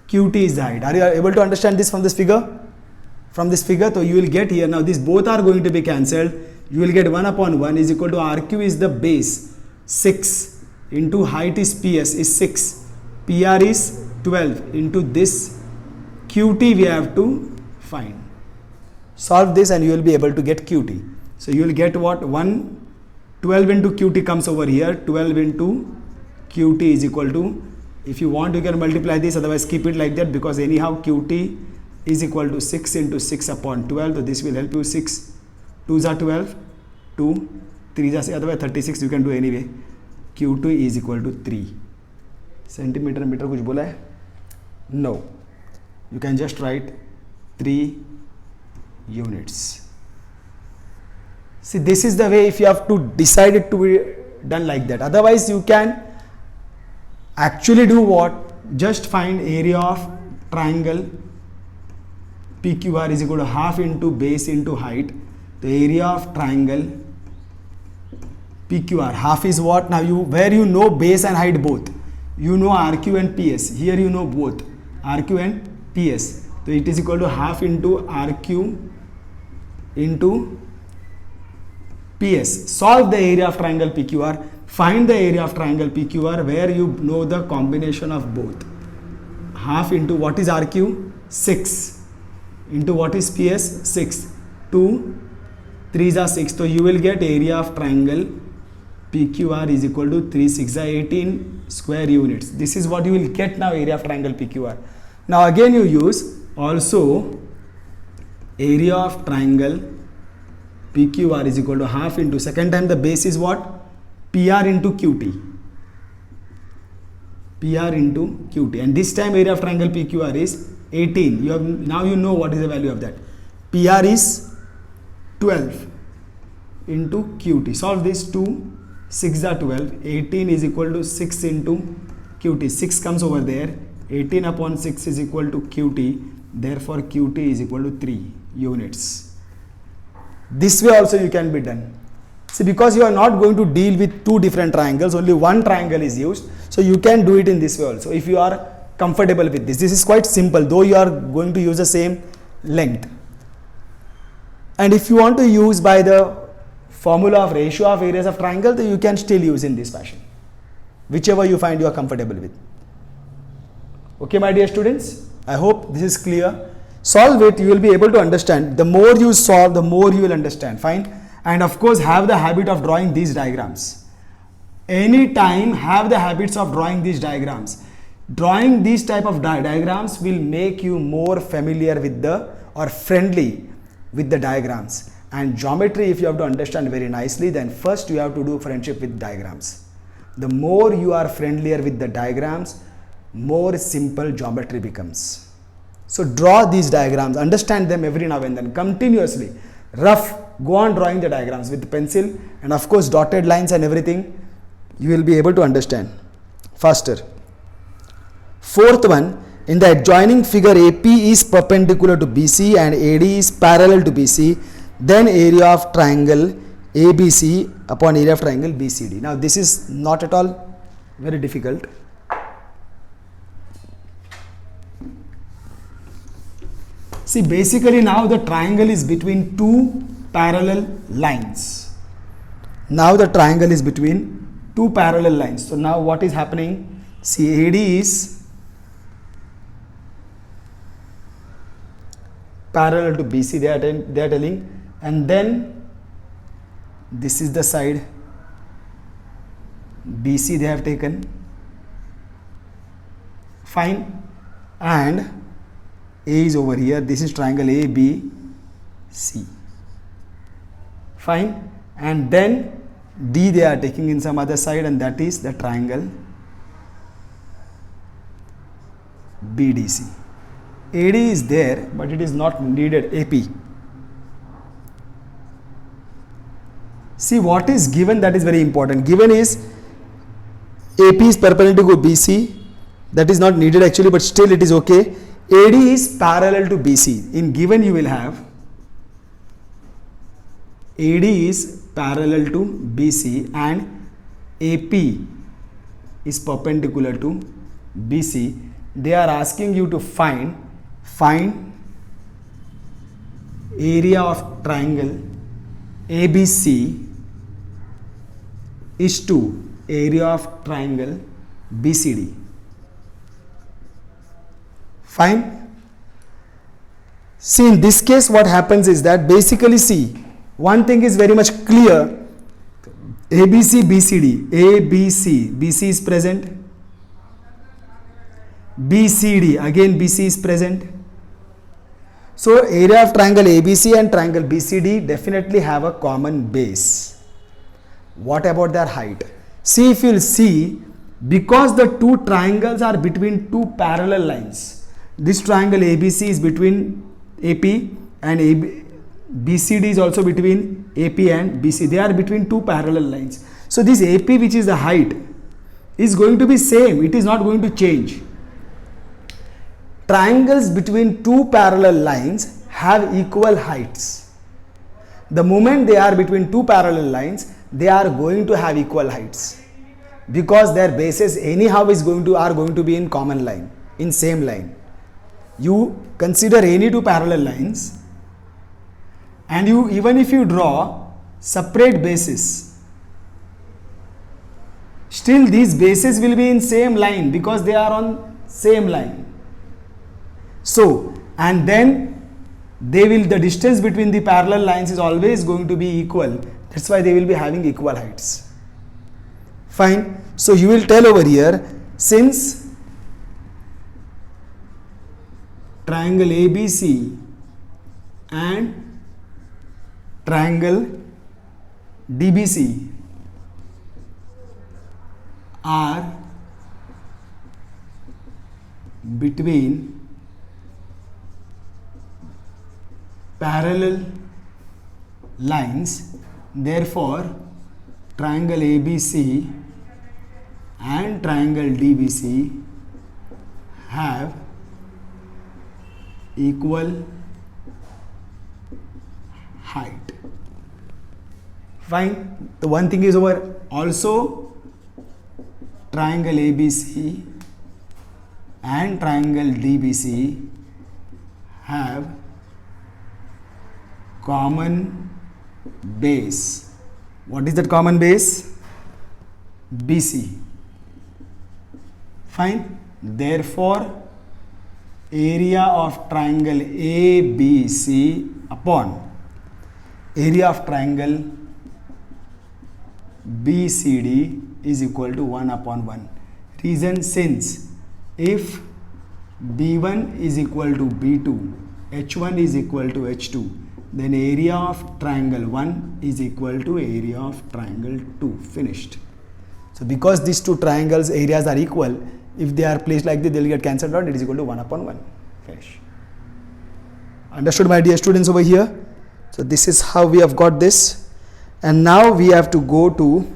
QT is the height. Are you able to understand this from this figure? From this figure, so you will get here, now these both are going to be cancelled. You will get 1 upon 1 is equal to RQ is the base, 6 into height is PS is 6, PR is 12 into this QT we have to find. Solve this and you will be able to get QT. So you will get what? 12 into QT comes over here, 12 into QT is equal to If you want, you can multiply this, otherwise keep it like that, because anyhow qt is equal to 6 into 6 upon 12. So this will help you. 6 2s are 12, 2 3s are 6, otherwise 36 you can do anyway. q2 is equal to 3 centimetre metre कुछ बोला है? No. You can just write 3 units. See, this is the way if you have to decide it to be done like that. Otherwise you can actually do what? Just find area of triangle PQR is equal to half into base into height. The area of triangle PQR, half is what? Now where you know base and height both. You know RQ and PS. Here you know both RQ and PS. So it is equal to half into RQ into PS. Solve the area of triangle PQR. Find the area of triangle PQR where you know the combination of both. Half into what is RQ? 6 into what is PS? 6. 2 3s are 6. So you will get area of triangle PQR is equal to 3 6 are 18 square units. This is what you will get now, area of triangle PQR. Now again you use also area of triangle PQR is equal to half into, second time the base is what? PR into QT. PR into QT, and this time area of triangle PQR is 18. Now you know what is the value of that. PR is 12 into QT. Solve this. 2 6 are 12. 18 is equal to 6 into QT. 6 comes over there. 18 upon 6 is equal to QT. Therefore QT is equal to 3 units. This way also you can be done. See, because you are not going to deal with two different triangles, only one triangle is used. So you can do it in this way also if you are comfortable with this. This is quite simple, though you are going to use the same length. And if you want to use by the formula of ratio of areas of triangle, then you can still use in this fashion, whichever you find you are comfortable with. Okay, my dear students, I hope this is clear. Solve it, you will be able to understand. The more you solve, the more you will understand. Fine. And of course, have the habit of drawing these diagrams. Anytime have the habits of drawing these diagrams. Drawing these type of diagrams will make you more familiar with the, or friendly with the diagrams. And geometry, if you have to understand very nicely, then first you have to do friendship with diagrams. The more you are friendlier with the diagrams, more simple geometry becomes. So draw these diagrams, understand them every now and then, continuously. Rough, go on drawing the diagrams with the pencil, and of course dotted lines and everything, you will be able to understand faster. Fourth one, in the adjoining figure, AP is perpendicular to BC and AD is parallel to BC. Then area of triangle ABC upon area of triangle BCD. Now this is not at all very difficult. See, basically now the triangle is between two parallel lines. Now the triangle is between two parallel lines. So now what is happening? See, AD is parallel to BC, they are telling, and then this is the side BC they have taken. Fine. And A is over here. This is triangle ABC. Fine. And then D they are taking in some other side, and that is the triangle BDC. AD is there, but it is not needed. AP. See, what is given, that is very important. Given is AP is perpendicular to BC. That is not needed actually, but still it is okay. AD is parallel to BC. In given you will have AD is parallel to BC and AP is perpendicular to BC. They are asking you to find area of triangle ABC is to area of triangle BCD. Fine. See, in this case what happens is that basically, see, one thing is very much clear. ABC BCD, ABC, BC is present, BCD, again BC is present. So area of triangle ABC and triangle BCD definitely have a common base. What about their height? See, if you'll see, because the two triangles are between two parallel lines, this triangle ABC is between AP and BCD is also between AP and BC. They are between two parallel lines. So this AP, which is the height, is going to be same. It is not going to change. Triangles between two parallel lines have equal heights. The moment they are between two parallel lines, they are going to have equal heights, because their bases anyhow are going to be in common line, in same line. You consider any two parallel lines, and even if you draw separate bases, still these bases will be in same line because they are on same line. So, and then the distance between the parallel lines is always going to be equal. That's why they will be having equal heights. Fine. So you will tell over here, since triangle ABC and triangle DBC are between parallel lines, therefore triangle ABC and triangle DBC have equal height. Fine. The one thing is over, also triangle ABC and triangle DBC have common base. What is that common base? BC. Fine. Therefore, area of triangle ABC upon area of triangle BCD is equal to 1 upon 1. Reason, since if B1 is equal to B2, H1 is equal to H2, then area of triangle 1 is equal to area of triangle 2. Finished. So because these two triangles areas are equal, if they are placed like this, they will get cancelled out. It is equal to 1 upon 1. Finish. Understood, my dear students over here? So this is how we have got this. And now we have to go to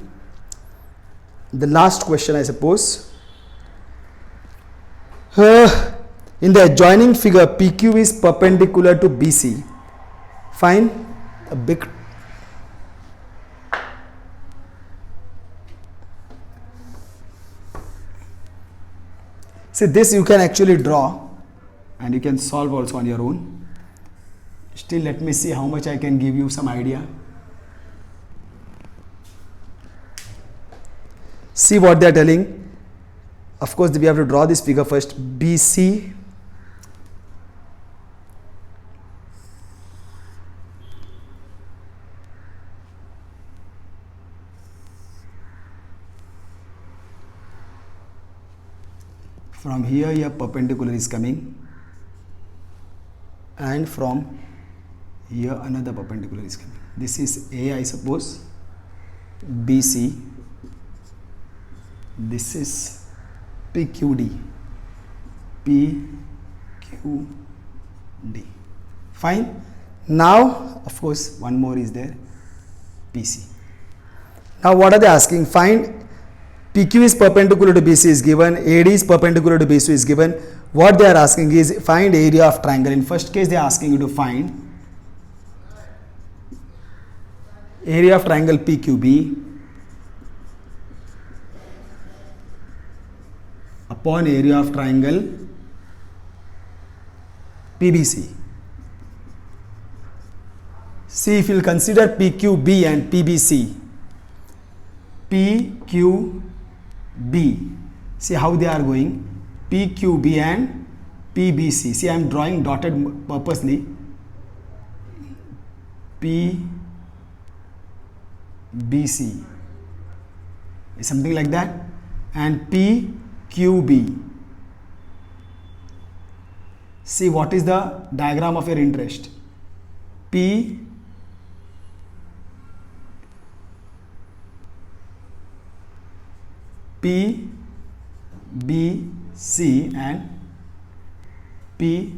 the last question, I suppose. In the adjoining figure, PQ is perpendicular to BC. Fine. A big see, this you can actually draw and you can solve also on your own. Still, let me see how much I can give you some idea. See what they are telling. Of course, we have to draw this figure first. BC from here perpendicular is coming, and from here another perpendicular is coming. This is A, I suppose, BC, this is PQD, PQD. Fine. Now, of course, one more is there, PC. Now, what are they asking? Find PQ is perpendicular to BC is given, AD is perpendicular to BC is given. What they are asking is find area of triangle. In first case, they are asking you to find area of triangle PQB upon area of triangle PBC. See, if you will consider PQB and PBC, PQB, see how they are going, PQB and PBC. See, I am drawing dotted purposely. PBC is something like that, and PQB. See what is the diagram of your interest. P B C and P,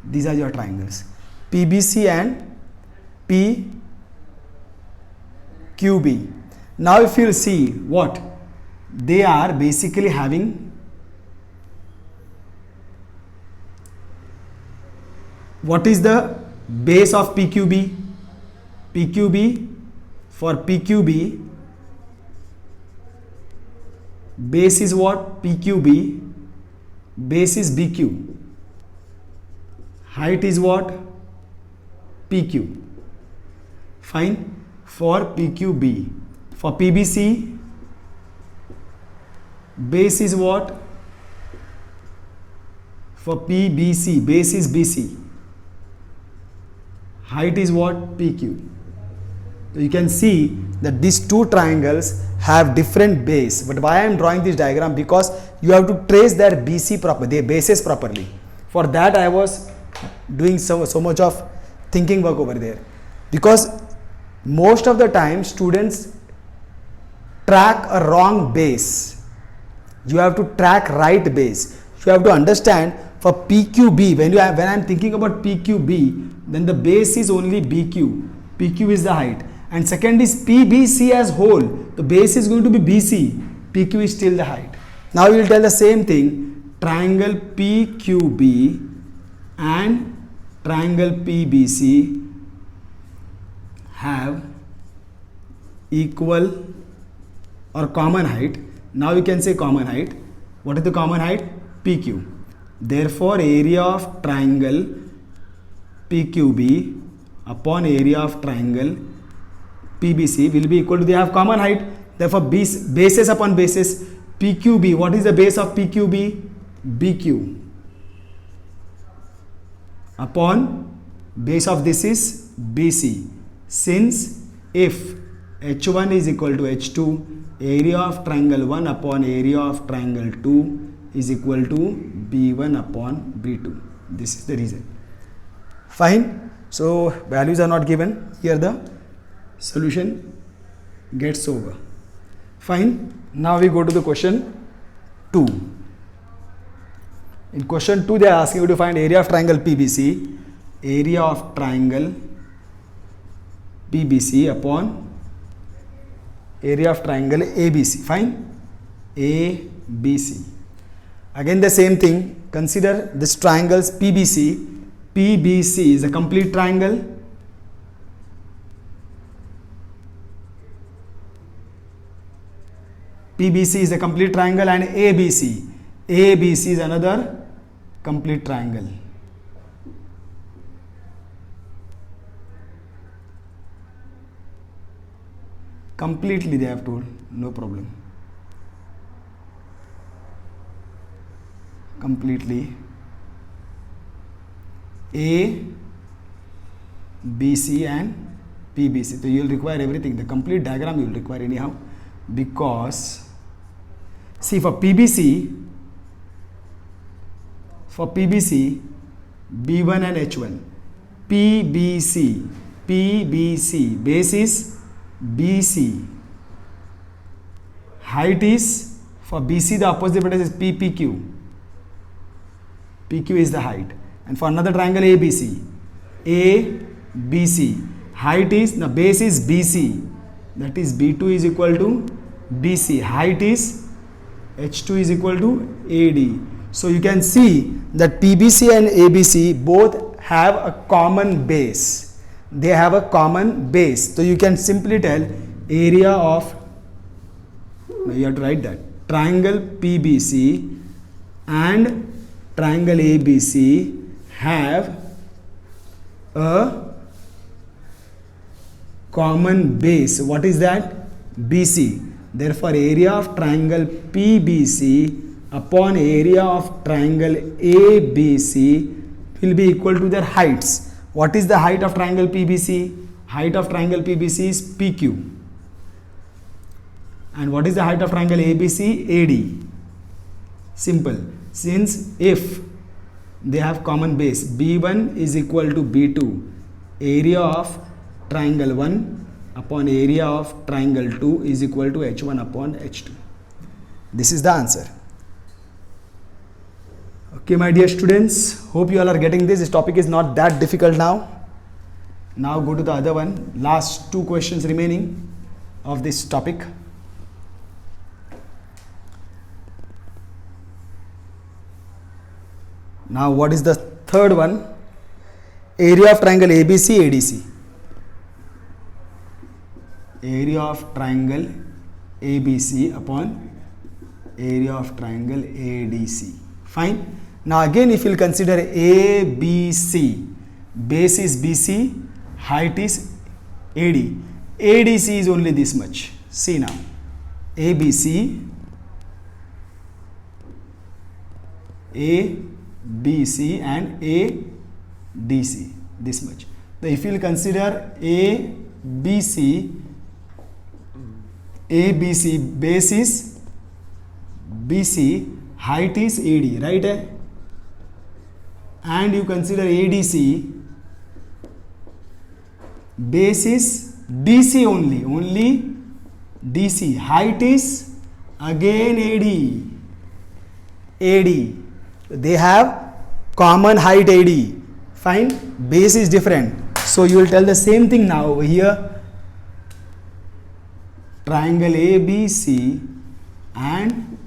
these are your triangles, PBC and PQB. Now if you see what they are basically having, what is the base of PQB? PQB, for PQB base is what? PQB base is BQ, height is what? PQ. Fine. For PQB, for PBC base is what? For PBC base is BC, height is what? PQ. So you can see that these two triangles have different base. But why I am drawing this diagram? Because you have to trace their BC proper, their bases properly. For that I was doing so much of thinking work over there, because most of the time students track a wrong base. You have to track right base. You have to understand for PQB, when I am thinking about PQB, then the base is only BQ. PQ is the height. And second is PBC as whole. The base is going to be BC. PQ is still the height. Now we will tell the same thing. Triangle PQB and triangle PBC have equal or common height. Now you can say common height. What is the common height? PQ. Therefore area of triangle PQB upon area of triangle PBC will be equal to, they have common height. Therefore bases upon bases, PQB, what is the base of PQB? BQ upon base of this is BC. Since if H1 is equal to H2, area of triangle 1 upon area of triangle 2 is equal to B1 upon B2. This is the reason. Fine. So values are not given here, the solution gets over. Fine. Now we go to the question 2. In question 2 they are asking you to find area of triangle PBC, area of triangle PBC upon area of triangle ABC. Fine. ABC. Again the same thing. Consider this triangles PBC. PBC is a complete triangle. PBC is a complete triangle, and ABC. ABC is another complete triangle. Completely they have told, no problem. Completely. A, BC and PBC. So you will require everything. The complete diagram you will require anyhow, because see for PBC B1 and H1, PBC base is BC, height is for BC the opposite vertex is PQ. PQ is the height. And for another triangle ABC, height is, the base is BC, that is B2 is equal to BC, height is H2 is equal to AD. So you can see that PBC and ABC both have a common base. They have a common base. So you can simply tell area of, now you have to write that, triangle PBC and triangle ABC have a common base. What is that? BC. Therefore area of triangle PBC upon area of triangle ABC will be equal to their heights. What is the height of triangle PBC? Height of triangle PBC is PQ. And what is the height of triangle ABC? AD. Simple. Since if they have common base. B1 is equal to B2. Area of triangle 1 upon area of triangle 2 is equal to H1 upon H2. This is the answer. Okay, my dear students, hope you all are getting this. This topic is not that difficult now. Now go to the other one. Last two questions remaining of this topic. Now what is the third one? Area of triangle ABC, ADC. Area of triangle ABC upon area of triangle ADC. Fine. Now again, if you will consider ABC, base is BC, height is AD. ADC is only this much. See now, ABC, ABC and ADC, this much. So if you will consider ABC, base is BC, height is AD, right? And you consider ADC, base is DC only DC, height is again AD. They have common height AD. Fine, base is different. So you will tell the same thing now over here. Triangle ABC and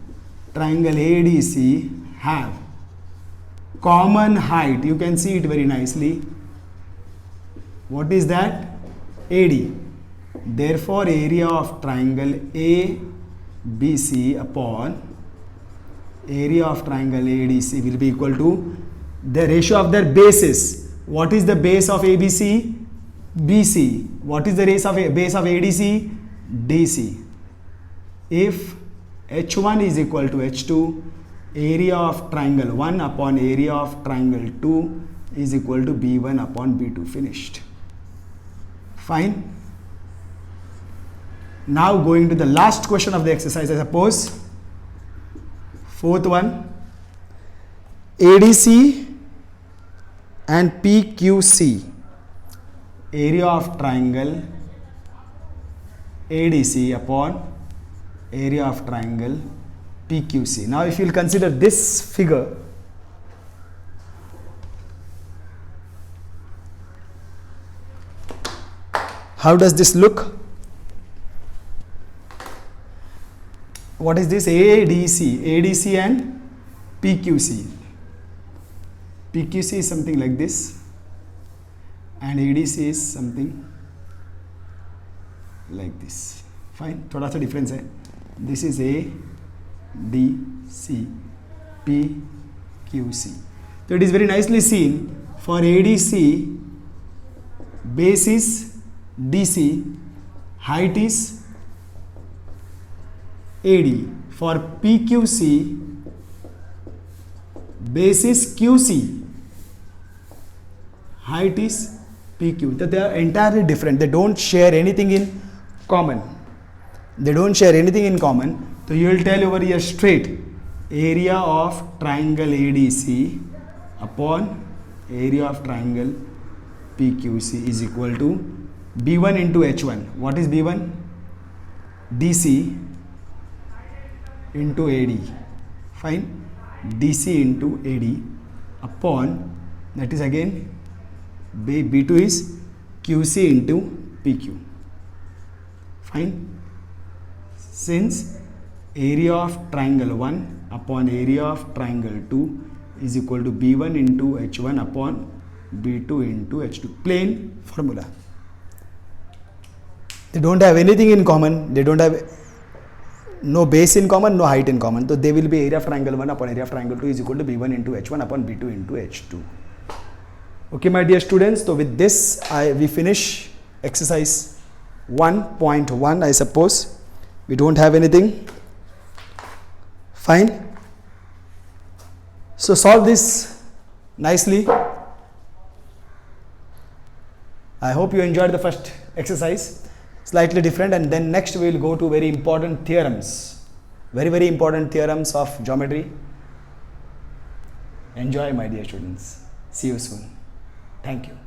triangle ADC have common height. You can see it very nicely. What is that? AD. Therefore, area of triangle ABC upon area of triangle ADC will be equal to the ratio of their bases. What is the base of ABC? BC. What is the base of ADC? DC. If H1 is equal to H2, area of triangle 1 upon area of triangle 2 is equal to B1 upon B2. Finished. Fine. Now going to the last question of the exercise, I suppose. Fourth one. ADC and PQC. Area of triangle ADC upon area of triangle PQC. Now if you will consider this figure, how does this look? What is this? ADC and PQC. PQC is something like this and ADC is something like this. Fine, थोड़ा सा difference है. This is ADC, PQC. So it is very nicely seen. For ADC, base is DC, height is AD. For PQC, base is QC, height is PQ. So they are entirely different. They don't share anything in common. They don't share anything in common. So you will tell over here straight, area of triangle ADC upon area of triangle PQC is equal to B1 into H1. What is B1? DC into AD. Fine. DC into AD upon, that is again B2 is QC into PQ. Fine. Since area of triangle 1 upon area of triangle 2 is equal to B1 into H1 upon B2 into H2. Plain formula. They don't have anything in common. They don't have no base in common, no height in common. So they will be area of triangle 1 upon area of triangle 2 is equal to B1 into H1 upon B2 into H2. Okay, my dear students. So with this, we finish exercise 1.1, I suppose. We don't have anything. Fine. So solve this nicely. I hope you enjoyed the first exercise. Slightly different, and then next we will go to very important theorems. Very important theorems of geometry. Enjoy, my dear students. See you soon. Thank you.